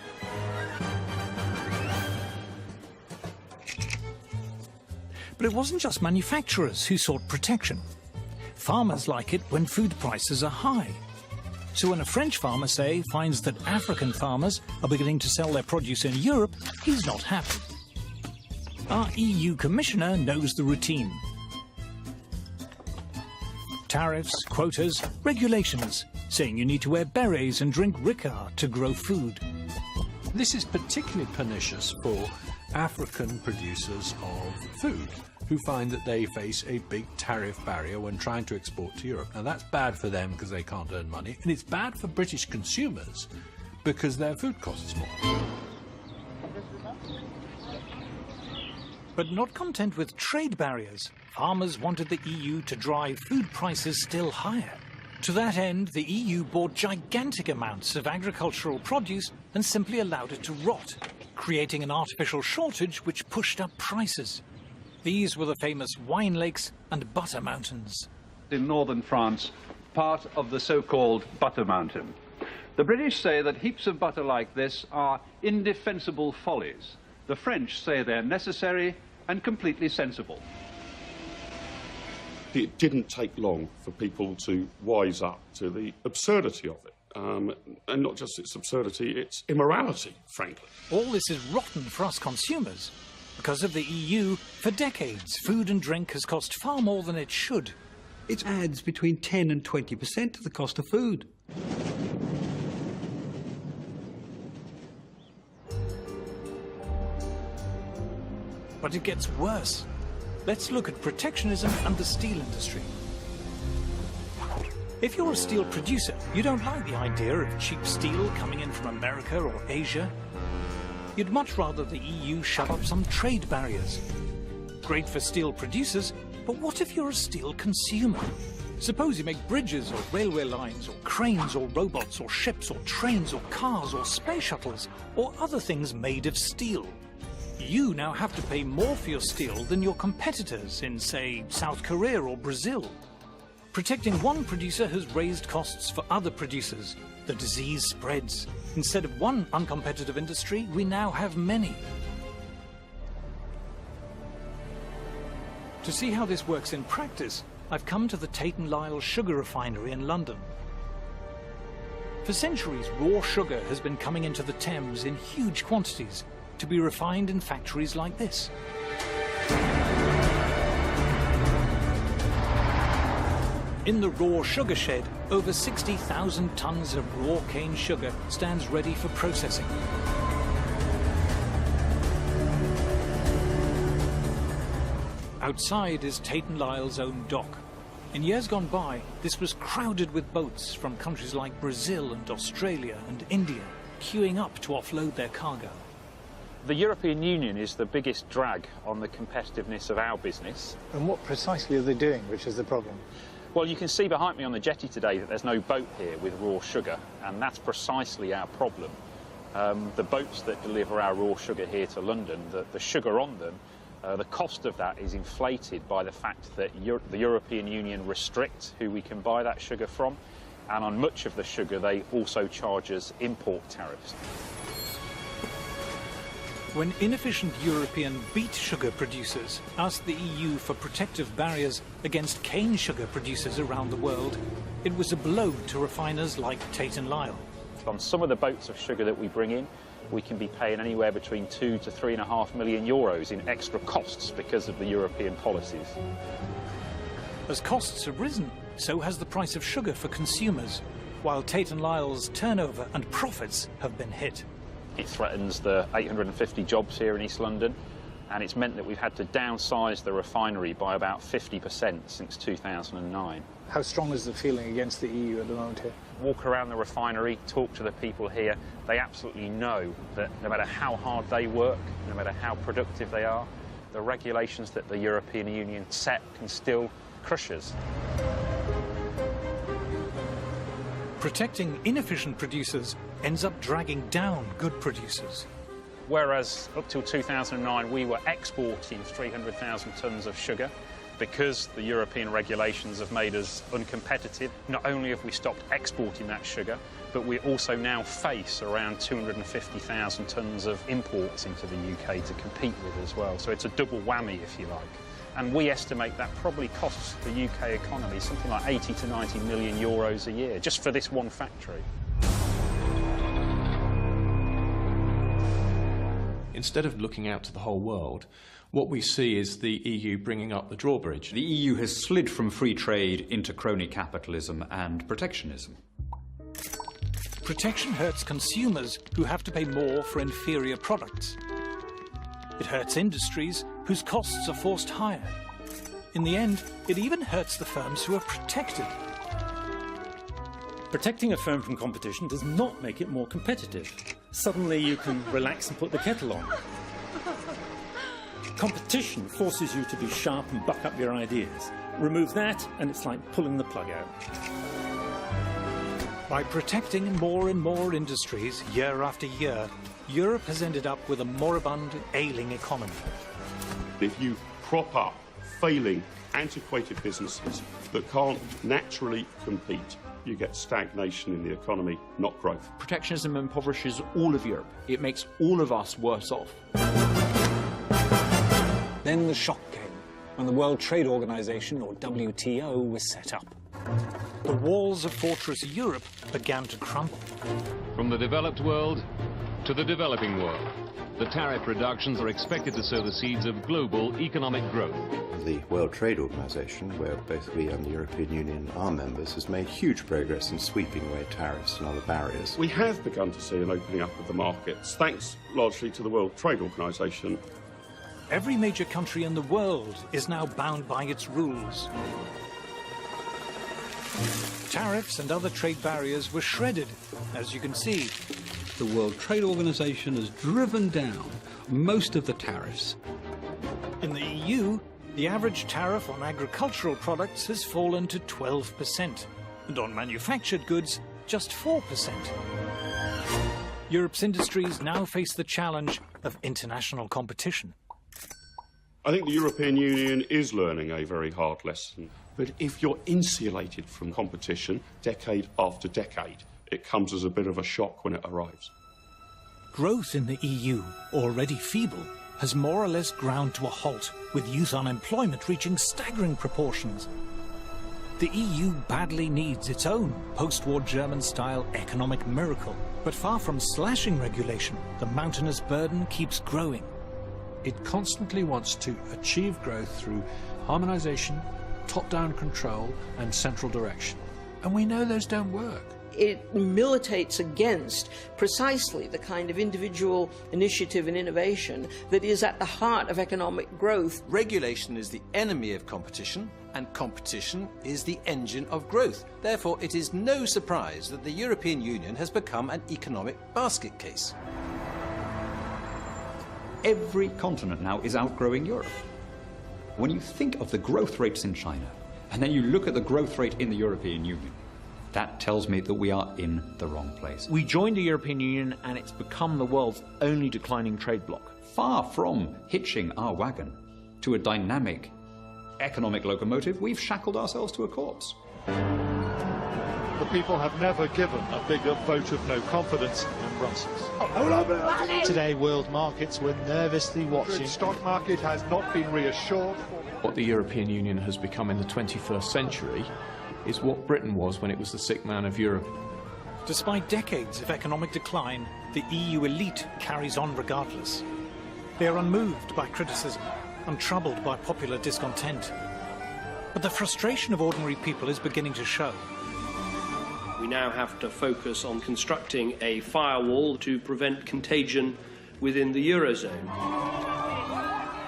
But it wasn't just manufacturers who sought protection. Farmers like it when food prices are high. So when a French farmer, say, finds that African farmers are beginning to sell their produce in Europe, he's not happy. Our EU Commissioner knows the routine. Tariffs, quotas, regulations, saying you need to wear berets and drink Ricard to grow food. This is particularly pernicious for African producers of food, who find that they face a big tariff barrier when trying to export to Europe. Now that's bad for them because they can't earn money, and it's bad for British consumers because their food costs more. But not content with trade barriers, farmers wanted the EU to drive food prices still higher. To that end, the EU bought gigantic amounts of agricultural produce and simply allowed it to rot, creating an artificial shortage which pushed up prices. These were the famous wine lakes and butter mountains. In northern France, part of the so-called butter mountain. The British say that heaps of butter like this are indefensible follies. The French say they're necessary and completely sensible. It didn't take long for people to wise up to the absurdity of it. And not just its absurdity, its immorality, frankly. All this is rotten for us consumers. Because of the EU, for decades, food and drink has cost far more than it should. It adds between 10 and 20% to the cost of food. But it gets worse. Let's look at protectionism and the steel industry. If you're a steel producer, you don't like the idea of cheap steel coming in from America or Asia. You'd much rather the EU shove up some trade barriers. Great for steel producers, but what if you're a steel consumer? Suppose you make bridges or railway lines or cranes or robots or ships or trains or cars or space shuttles or other things made of steel. You now have to pay more for your steel than your competitors in, say, South Korea or Brazil. Protecting one producer has raised costs for other producers. The disease spreads. Instead of one uncompetitive industry, we now have many. To see how this works in practice, I've come to the Tate & Lyle sugar refinery in London. For centuries, raw sugar has been coming into the Thames in huge quantities to be refined in factories like this. In the raw sugar shed, over 60,000 tons of raw cane sugar stands ready for processing. Outside is Tate & Lyle's own dock. In years gone by, this was crowded with boats from countries like Brazil and Australia and India, queuing up to offload their cargo. The European Union is the biggest drag on the competitiveness of our business. And what precisely are they doing, which is the problem? Well, you can see behind me on the jetty today that there's no boat here with raw sugar, and that's precisely our problem. The boats that deliver our raw sugar here to London, the sugar on them, the cost of that is inflated by the fact that the European Union restricts who we can buy that sugar from, and on much of the sugar they also charge us import tariffs. When inefficient European beet sugar producers asked the EU for protective barriers against cane sugar producers around the world, it was a blow to refiners like Tate & Lyle. On some of the boats of sugar that we bring in, we can be paying anywhere between 2 to 3.5 million euros in extra costs because of the European policies. As costs have risen, so has the price of sugar for consumers, while Tate & Lyle's turnover and profits have been hit. It threatens the 850 jobs here in East London, and it's meant that we've had to downsize the refinery by about 50% since 2009. How strong is the feeling against the EU at the moment here? Walk around the refinery, talk to the people here. They absolutely know that no matter how hard they work, no matter how productive they are, the regulations that the European Union set can still crush us. Protecting inefficient producers ends up dragging down good producers. Whereas up till 2009 we were exporting 300,000 tonnes of sugar, because the European regulations have made us uncompetitive. Not only have we stopped exporting that sugar, but we also now face around 250,000 tonnes of imports into the UK to compete with as well. So it's a double whammy, if you like. And we estimate that probably costs the UK economy something like 80 to 90 million euros a year, just for this one factory. Instead of looking out to the whole world, what we see is the EU bringing up the drawbridge. The EU has slid from free trade into crony capitalism and protectionism. Protection hurts consumers who have to pay more for inferior products. It hurts industries whose costs are forced higher. In the end, it even hurts the firms who are protected. Protecting a firm from competition does not make it more competitive. Suddenly you can relax and put the kettle on. Competition forces you to be sharp and buck up your ideas. Remove that and it's like pulling the plug out. By protecting more and more industries year after year, Europe has ended up with a moribund, ailing economy. If you prop up failing, antiquated businesses that can't naturally compete, you get stagnation in the economy, not growth. Protectionism impoverishes all of Europe. It makes all of us worse off. Then the shock came, when the World Trade Organization, or WTO, was set up. The walls of Fortress Europe began to crumble. From the developed world to the developing world, the tariff reductions are expected to sow the seeds of global economic growth. The World Trade Organization, where both we and the European Union are members, has made huge progress in sweeping away tariffs and other barriers. We have begun to see an opening up of the markets, thanks largely to the World Trade Organization. Every major country in the world is now bound by its rules. Tariffs and other trade barriers were shredded, as you can see. The World Trade Organization has driven down most of the tariffs. In the EU, the average tariff on agricultural products has fallen to 12%, and on manufactured goods, just 4%. Europe's industries now face the challenge of international competition. I think the European Union is learning a very hard lesson. But if you're insulated from competition decade after decade, it comes as a bit of a shock when it arrives. Growth in the EU, already feeble, has more or less ground to a halt, with youth unemployment reaching staggering proportions. The EU badly needs its own post-war German-style economic miracle. But far from slashing regulation, the mountainous burden keeps growing. It constantly wants to achieve growth through harmonization, top-down control and central direction. And we know those don't work. It militates against precisely the kind of individual initiative and innovation that is at the heart of economic growth. Regulation is the enemy of competition, and competition is the engine of growth. Therefore, it is no surprise that the European Union has become an economic basket case. Every continent now is outgrowing Europe. When you think of the growth rates in China, and then you look at the growth rate in the European Union, that tells me that we are in the wrong place. We joined the European Union and it's become the world's only declining trade bloc. Far from hitching our wagon to a dynamic economic locomotive, we've shackled ourselves to a corpse. The people have never given a bigger vote of no confidence than Brussels. Today, world markets were nervously watching. The stock market has not been reassured. What the European Union has become in the 21st century is what Britain was when it was the sick man of Europe. Despite decades of economic decline, the EU elite carries on regardless. They are unmoved by criticism, untroubled by popular discontent. But the frustration of ordinary people is beginning to show. We now have to focus on constructing a firewall to prevent contagion within the Eurozone.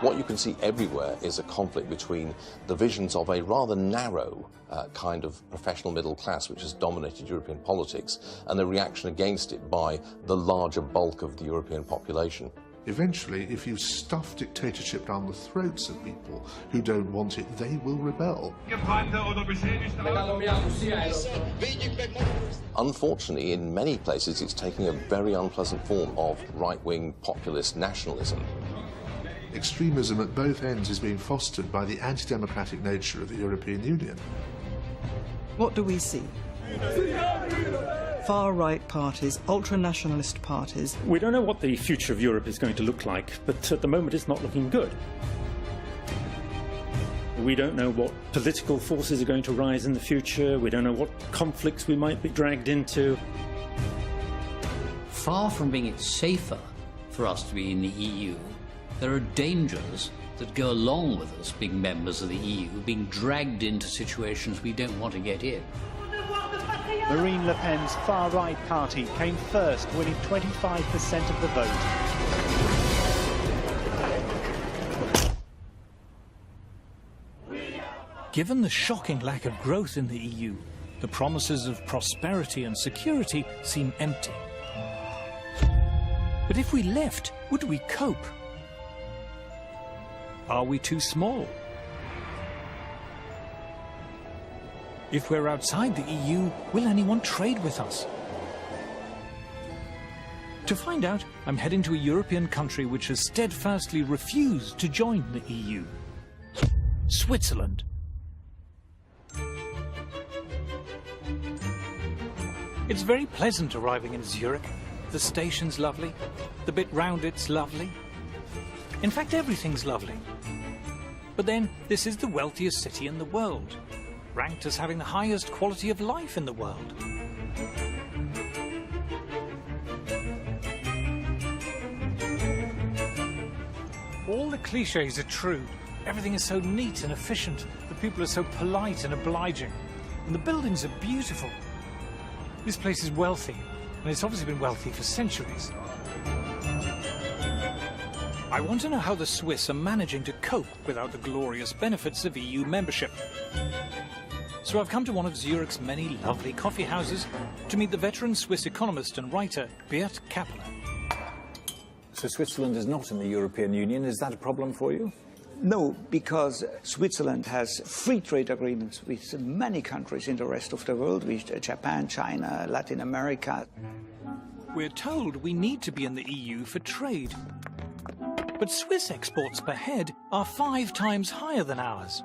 What you can see everywhere is a conflict between the visions of a rather narrow kind of professional middle class which has dominated European politics and the reaction against it by the larger bulk of the European population. Eventually, if you stuff dictatorship down the throats of people who don't want it, they will rebel. Unfortunately, in many places, it's taking a very unpleasant form of right-wing populist nationalism. Extremism at both ends is being fostered by the anti-democratic nature of the European Union. What do we see? Far-right parties, ultra-nationalist parties. We don't know what the future of Europe is going to look like, but at the moment it's not looking good. We don't know what political forces are going to rise in the future. We don't know what conflicts we might be dragged into. Far from being safer for us to be in the EU, there are dangers that go along with us being members of the EU, being dragged into situations we don't want to get in. Marine Le Pen's far-right party came first, winning 25% of the vote. Given the shocking lack of growth in the EU, the promises of prosperity and security seem empty. But if we left, would we cope? Are we too small? If we're outside the EU, will anyone trade with us? To find out, I'm heading to a European country which has steadfastly refused to join the EU. Switzerland. It's very pleasant arriving in Zurich. The station's lovely. The bit round it's lovely. In fact, everything's lovely. But then, this is the wealthiest city in the world, ranked as having the highest quality of life in the world. All the cliches are true. Everything is so neat and efficient. The people are so polite and obliging. And the buildings are beautiful. This place is wealthy, and it's obviously been wealthy for centuries. I want to know how the Swiss are managing to cope without the glorious benefits of EU membership. So I've come to one of Zurich's many lovely coffee houses to meet the veteran Swiss economist and writer Beat Kappeler. So Switzerland is not in the European Union. Is that a problem for you? No, because Switzerland has free trade agreements with many countries in the rest of the world, with Japan, China, Latin America. We're told we need to be in the EU for trade. But Swiss exports per head are 5 times higher than ours.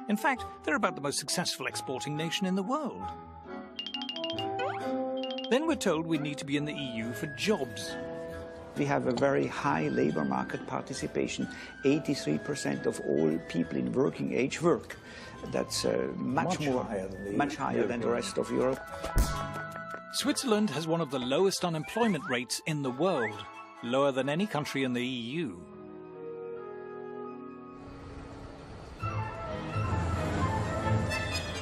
In fact, they're about the most successful exporting nation in the world. Then we're told we need to be in the EU for jobs. We have a very high labour market participation. 83% of all people in working age work. That's much higher than the rest of Europe. Switzerland has one of the lowest unemployment rates in the world, lower than any country in the EU.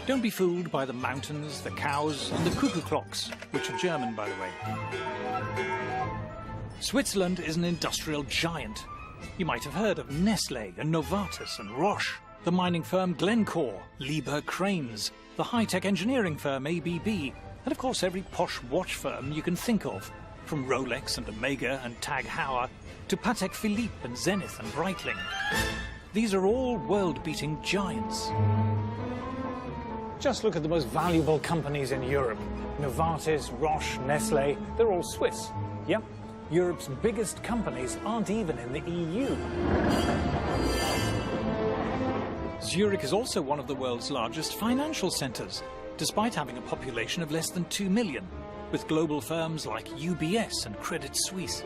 Don't be fooled by the mountains, the cows, and the cuckoo clocks, which are German, by the way. Switzerland is an industrial giant. You might have heard of Nestlé and Novartis and Roche, the mining firm Glencore, Liebherr Cranes, the high-tech engineering firm ABB, and of course every posh watch firm you can think of, from Rolex and Omega and Tag Heuer to Patek Philippe and Zenith and Breitling. These are all world-beating giants. Just look at the most valuable companies in Europe. Novartis, Roche, Nestlé, they're all Swiss. Yep, Europe's biggest companies aren't even in the EU. Zurich is also one of the world's largest financial centres, despite having a population of less than 2 million, with global firms like UBS and Credit Suisse.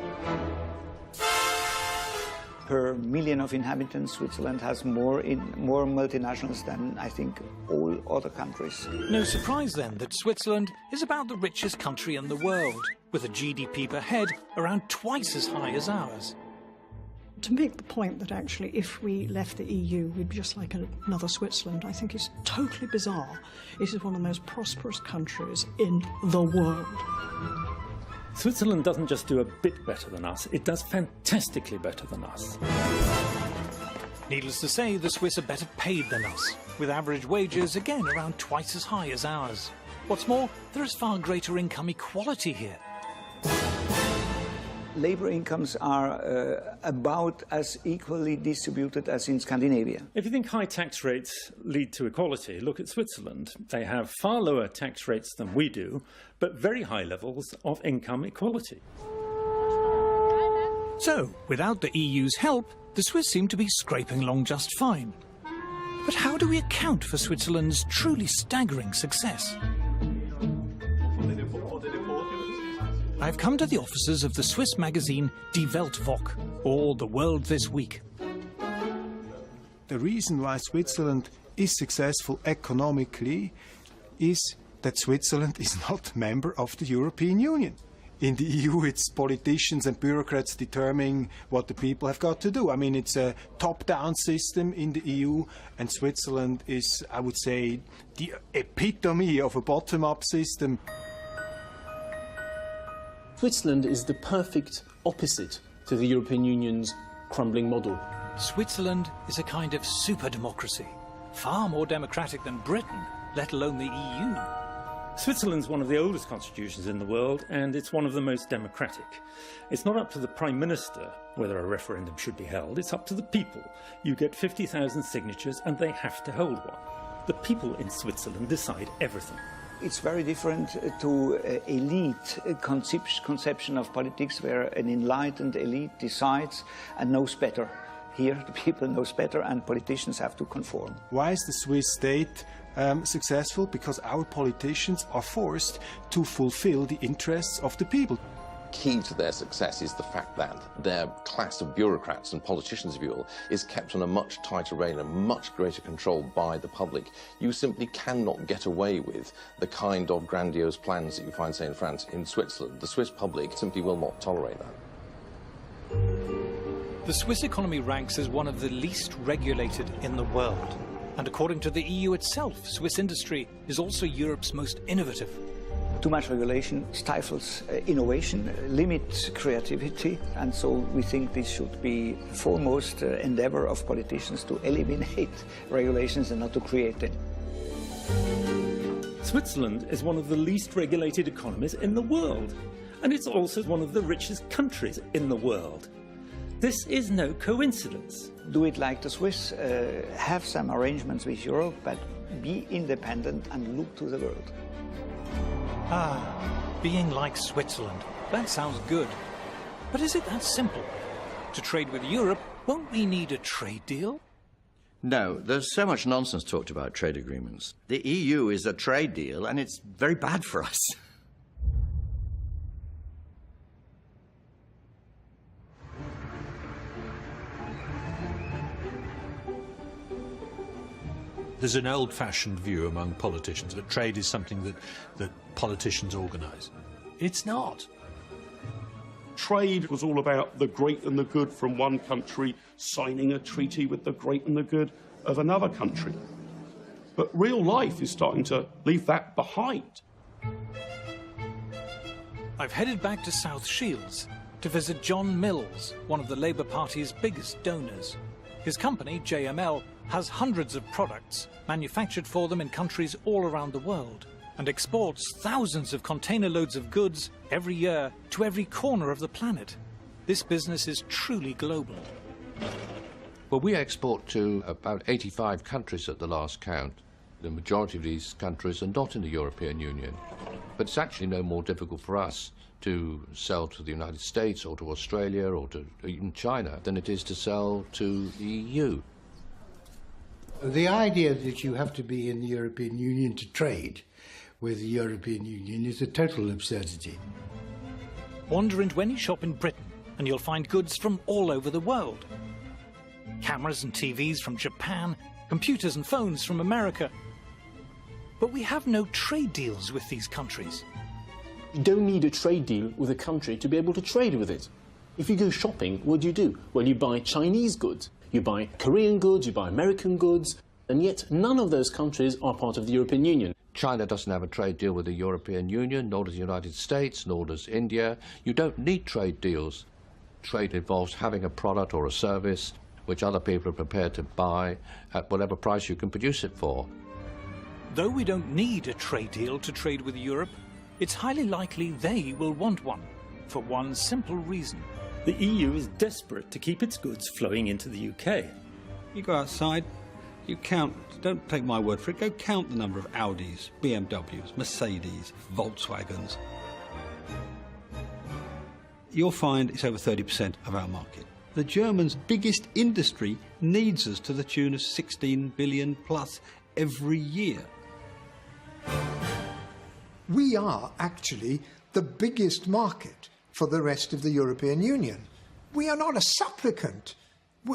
Per million of inhabitants, Switzerland has more multinationals than, I think, all other countries. No surprise, then, that Switzerland is about the richest country in the world, with a GDP per head around twice as high as ours. To make the point that actually if we left the EU we'd be just like another Switzerland, I think is totally bizarre. It is one of the most prosperous countries in the world. Switzerland doesn't just do a bit better than us, it does fantastically better than us. Needless to say, the Swiss are better paid than us, with average wages again around twice as high as ours. What's more, there is far greater income equality here. labor incomes are about as equally distributed as in Scandinavia. If you think high tax rates lead to equality, look at Switzerland. They have far lower tax rates than we do, but very high levels of income equality. So, without the EU's help, the Swiss seem to be scraping along just fine. But how do we account for Switzerland's truly staggering success? I've come to the offices of the Swiss magazine Die Weltwoche, or The World This Week. The reason why Switzerland is successful economically is that Switzerland is not a member of the European Union. In the EU, it's politicians and bureaucrats determining what the people have got to do. I mean, it's a top-down system in the EU, and Switzerland is, I would say, the epitome of a bottom-up system. Switzerland is the perfect opposite to the European Union's crumbling model. Switzerland is a kind of super-democracy, far more democratic than Britain, let alone the EU. Switzerland's one of the oldest constitutions in the world, and it's one of the most democratic. It's not up to the Prime Minister whether a referendum should be held, it's up to the people. You get 50,000 signatures and they have to hold one. The people in Switzerland decide everything. It's very different to elite conception of politics, where an enlightened elite decides and knows better. Here, the people knows better, and politicians have to conform. Why is the Swiss state successful? Because our politicians are forced to fulfill the interests of the people. Key to their success is the fact that their class of bureaucrats and politicians, if you will, is kept on a much tighter rein and much greater control by the public. You simply cannot get away with the kind of grandiose plans that you find, say, in France. In Switzerland, the Swiss public simply will not tolerate that. The Swiss economy ranks as one of the least regulated in the world. And according to the EU itself, Swiss industry is also Europe's most innovative. Too much regulation stifles innovation, limits creativity, and so we think this should be the foremost endeavor of politicians to eliminate regulations and not to create them. Switzerland is one of the least regulated economies in the world, and it's also one of the richest countries in the world. This is no coincidence. Do it like the Swiss, have some arrangements with Europe, but be independent and look to the world. Ah, being like Switzerland. That sounds good. But is it that simple? To trade with Europe, won't we need a trade deal? No, there's so much nonsense talked about trade agreements. The EU is a trade deal, and it's very bad for us. There's an old-fashioned view among politicians that trade is something that politicians organise. It's not. Trade was all about the great and the good from one country signing a treaty with the great and the good of another country. But real life is starting to leave that behind. I've headed back to South Shields to visit John Mills, one of the Labour Party's biggest donors. His company, JML, has hundreds of products manufactured for them in countries all around the world and exports thousands of container loads of goods every year to every corner of the planet. This business is truly global. Well, we export to about 85 countries at the last count. The majority of these countries are not in the European Union. But it's actually no more difficult for us to sell to the United States or to Australia or to even China than it is to sell to the EU. The idea that you have to be in the European Union to trade with the European Union is a total absurdity. Wander into any shop in Britain and you'll find goods from all over the world. Cameras and TVs from Japan, computers and phones from America. But we have no trade deals with these countries. You don't need a trade deal with a country to be able to trade with it. If you go shopping, what do? Well, you buy Chinese goods, you buy Korean goods, you buy American goods, and yet none of those countries are part of the European Union. China doesn't have a trade deal with the European Union, nor does the United States, nor does India. You don't need trade deals. Trade involves having a product or a service which other people are prepared to buy at whatever price you can produce it for. Though we don't need a trade deal to trade with Europe, it's highly likely they will want one. for one simple reason. The EU is desperate to keep its goods flowing into the UK. You go outside, you count, don't take my word for it, go count the number of Audis, BMWs, Mercedes, Volkswagens. You'll find it's over 30% of our market. The Germans' biggest industry needs us to the tune of 16 billion plus every year. We are actually the biggest market for the rest of the European Union. We are not a supplicant.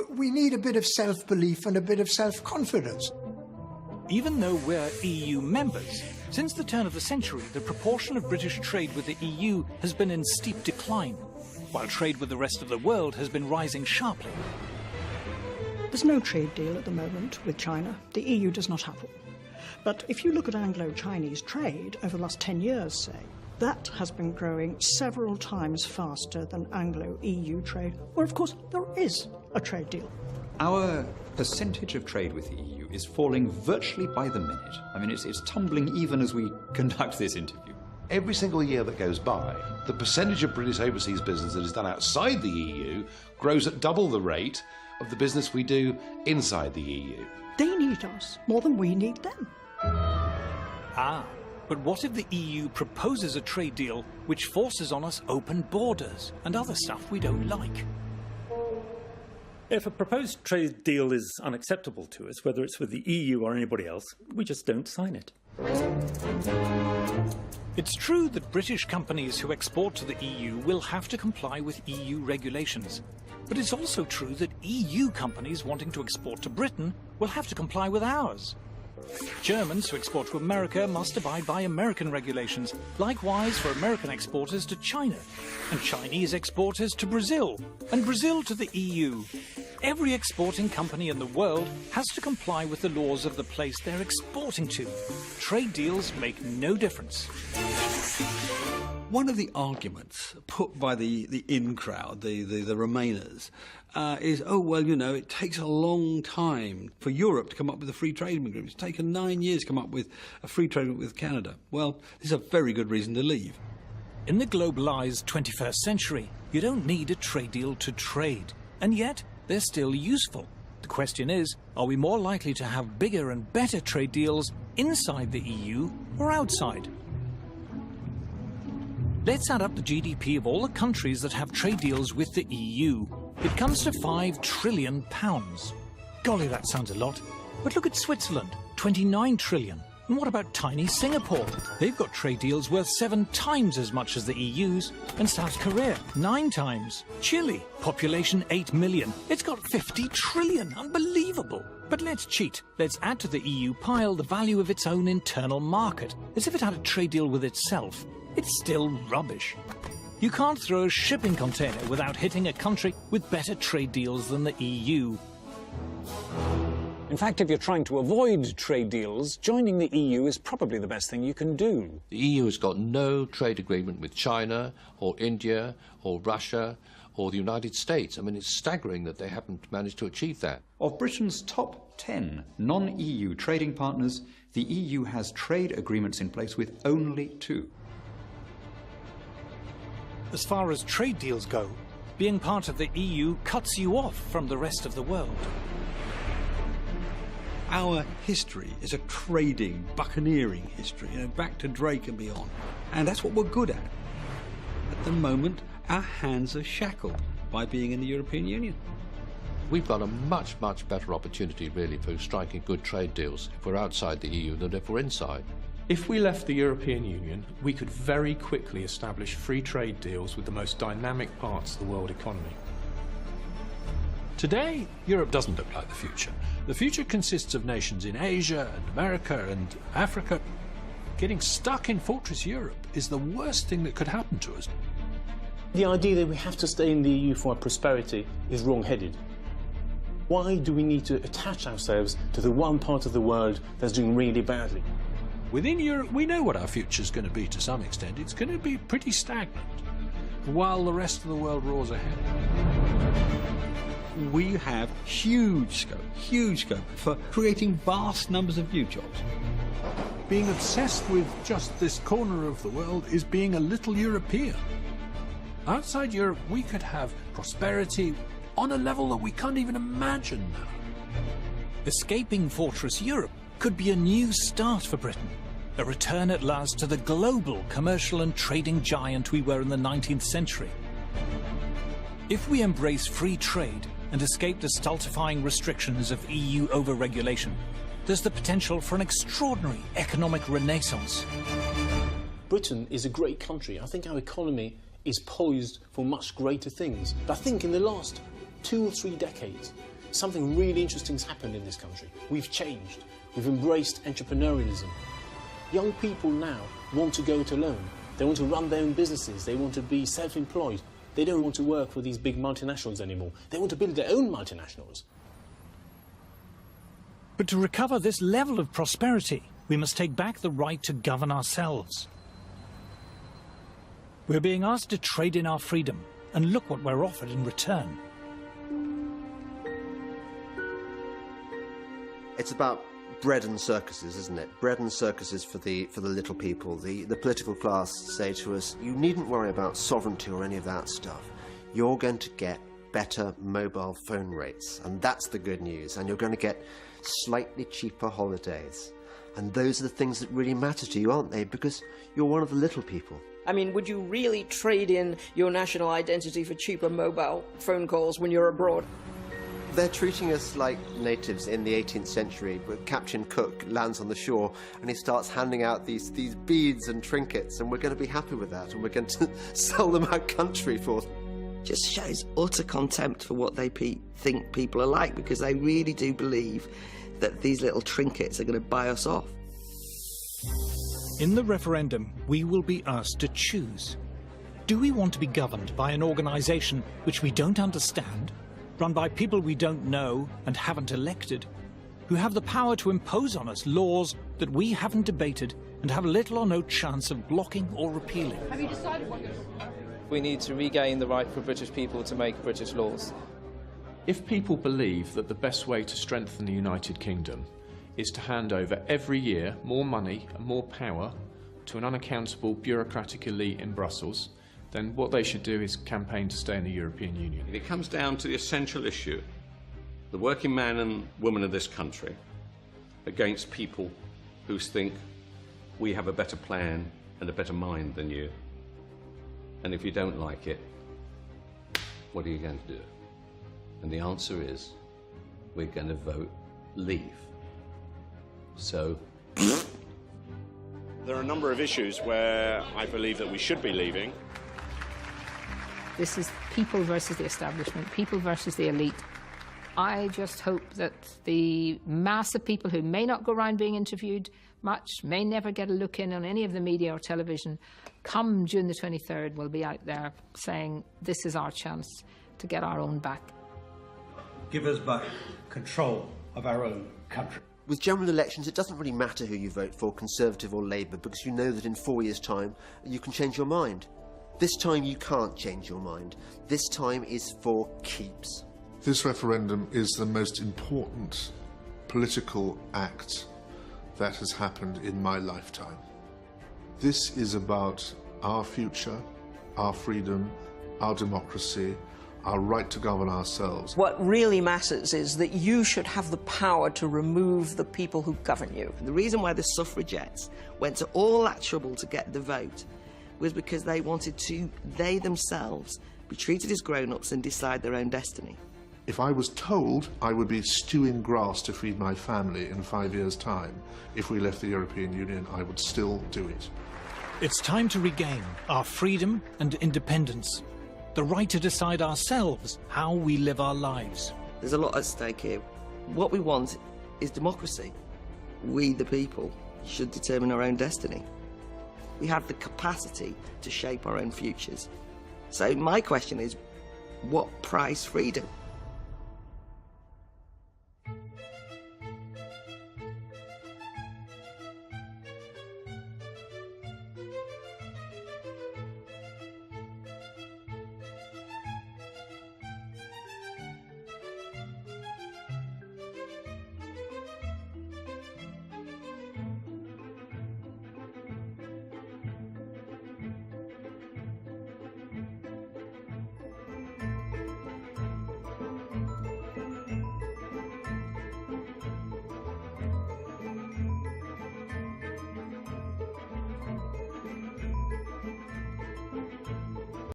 We need a bit of self-belief and a bit of self-confidence. Even though we're EU members, since the turn of the century, the proportion of British trade with the EU has been in steep decline, while trade with the rest of the world has been rising sharply. There's no trade deal at the moment with China. The EU does not have one. But if you look at Anglo-Chinese trade over the last 10 years, say, that has been growing several times faster than Anglo-EU trade, where, of course, there is a trade deal. Our percentage of trade with the EU is falling virtually by the minute. I mean, it's tumbling even as we conduct this interview. Every single year that goes by, the percentage of British overseas business that is done outside the EU grows at double the rate of the business we do inside the EU. They need us more than we need them. Ah, but what if the EU proposes a trade deal which forces on us open borders and other stuff we don't like? If a proposed trade deal is unacceptable to us, whether it's with the EU or anybody else, we just don't sign it. It's true that British companies who export to the EU will have to comply with EU regulations. But it's also true that EU companies wanting to export to Britain will have to comply with ours. Germans who export to America must abide by American regulations, likewise for American exporters to China, and Chinese exporters to Brazil, and Brazil to the EU. Every exporting company in the world has to comply with the laws of the place they're exporting to. Trade deals make no difference. One of the arguments put by the in crowd, the Remainers, is, oh, well, you know, it takes a long time for Europe to come up with a free trade agreement. It's taken 9 years to come up with a free trade agreement with Canada. Well, this is a very good reason to leave. In the globalised 21st century, you don't need a trade deal to trade, and yet they're still useful. The question is, are we more likely to have bigger and better trade deals inside the EU or outside? Let's add up the GDP of all the countries that have trade deals with the EU. It comes to £5 trillion. Golly, that sounds a lot. But look at Switzerland, 29 trillion. And what about tiny Singapore? They've got trade deals worth 7 times as much as the EU's. And South Korea, 9 times. Chile, population 8 million. It's got 50 trillion. Unbelievable. But let's cheat. Let's add to the EU pile the value of its own internal market, as if it had a trade deal with itself. It's still rubbish. You can't throw a shipping container without hitting a country with better trade deals than the EU. In fact, if you're trying to avoid trade deals, joining the EU is probably the best thing you can do. The EU has got no trade agreement with China or India or Russia or the United States. I mean, it's staggering that they haven't managed to achieve that. Of Britain's top 10 non-EU trading partners, the EU has trade agreements in place with only 2. As far as trade deals go, being part of the EU cuts you off from the rest of the world. Our history is a trading, buccaneering history, you know, back to Drake and beyond. And that's what we're good at. At the moment, our hands are shackled by being in the European Union. We've got a much, much better opportunity, really, for striking good trade deals if we're outside the EU than if we're inside. If we left the European Union, we could very quickly establish free trade deals with the most dynamic parts of the world economy. Today, Europe doesn't look like the future. The future consists of nations in Asia and America and Africa. Getting stuck in Fortress Europe is the worst thing that could happen to us. The idea that we have to stay in the EU for our prosperity is wrong-headed. Why do we need to attach ourselves to the one part of the world that's doing really badly? Within Europe, we know what our future's going to be to some extent. It's going to be pretty stagnant, while the rest of the world roars ahead. We have huge scope for creating vast numbers of new jobs. Being obsessed with just this corner of the world is being a little European. Outside Europe, we could have prosperity on a level that we can't even imagine now. Escaping Fortress Europe could be a new start for Britain, a return at last to the global commercial and trading giant we were in the 19th century. If we embrace free trade and escape the stultifying restrictions of EU overregulation, there's the potential for an extraordinary economic renaissance. Britain is a great country. I think our economy is poised for much greater things. But I think in the last 2 or 3 decades, something really interesting has happened in this country. We've changed. We've embraced entrepreneurialism. Young people now want to go it alone. They want to run their own businesses. They want to be self-employed. They don't want to work for these big multinationals anymore. They want to build their own multinationals. But to recover this level of prosperity, we must take back the right to govern ourselves. We're being asked to trade in our freedom, and look what we're offered in return. It's about bread and circuses, isn't it? Bread and circuses for the little people. The political class say to us, you needn't worry about sovereignty or any of that stuff. You're going to get better mobile phone rates, and that's the good news. And you're going to get slightly cheaper holidays. And those are the things that really matter to you, aren't they? Because you're one of the little people. I mean, would you really trade in your national identity for cheaper mobile phone calls when you're abroad? They're treating us like natives in the 18th century, where Captain Cook lands on the shore and he starts handing out these beads and trinkets, and we're going to be happy with that, and we're going to sell them out country for them. Just shows utter contempt for what they think people are like, because they really do believe that these little trinkets are going to buy us off. In the referendum, we will be asked to choose. Do we want to be governed by an organisation which we don't understand, run by people we don't know and haven't elected, who have the power to impose on us laws that we haven't debated and have little or no chance of blocking or repealing? Have you decided what we need to regain the right for British people to make British laws. If people believe that the best way to strengthen the United Kingdom is to hand over every year more money and more power to an unaccountable bureaucratic elite in Brussels, then what they should do is campaign to stay in the European Union. It comes down to the essential issue, the working man and woman of this country against people who think we have a better plan and a better mind than you. And if you don't like it, what are you going to do? And the answer is, we're going to vote leave. So... There are a number of issues where I believe that we should be leaving. This is people versus the establishment, people versus the elite. I just hope that the mass of people who may not go around being interviewed much, may never get a look in on any of the media or television, come June the 23rd, will be out there saying, this is our chance to get our own back. Give us back control of our own country. With general elections, it doesn't really matter who you vote for, Conservative or Labour, because you know that in 4 years' time, you can change your mind. This time you can't change your mind. This time is for keeps. This referendum is the most important political act that has happened in my lifetime. This is about our future, our freedom, our democracy, our right to govern ourselves. What really matters is that you should have the power to remove the people who govern you. The reason why the suffragettes went to all that trouble to get the vote was because they wanted to, they themselves, be treated as grown-ups and decide their own destiny. If I was told I would be stewing grass to feed my family in 5 years' time if we left the European Union, I would still do it. It's time to regain our freedom and independence, the right to decide ourselves how we live our lives. There's a lot at stake here. What we want is democracy. We, the people, should determine our own destiny. We have the capacity to shape our own futures. So my question is, what price freedom?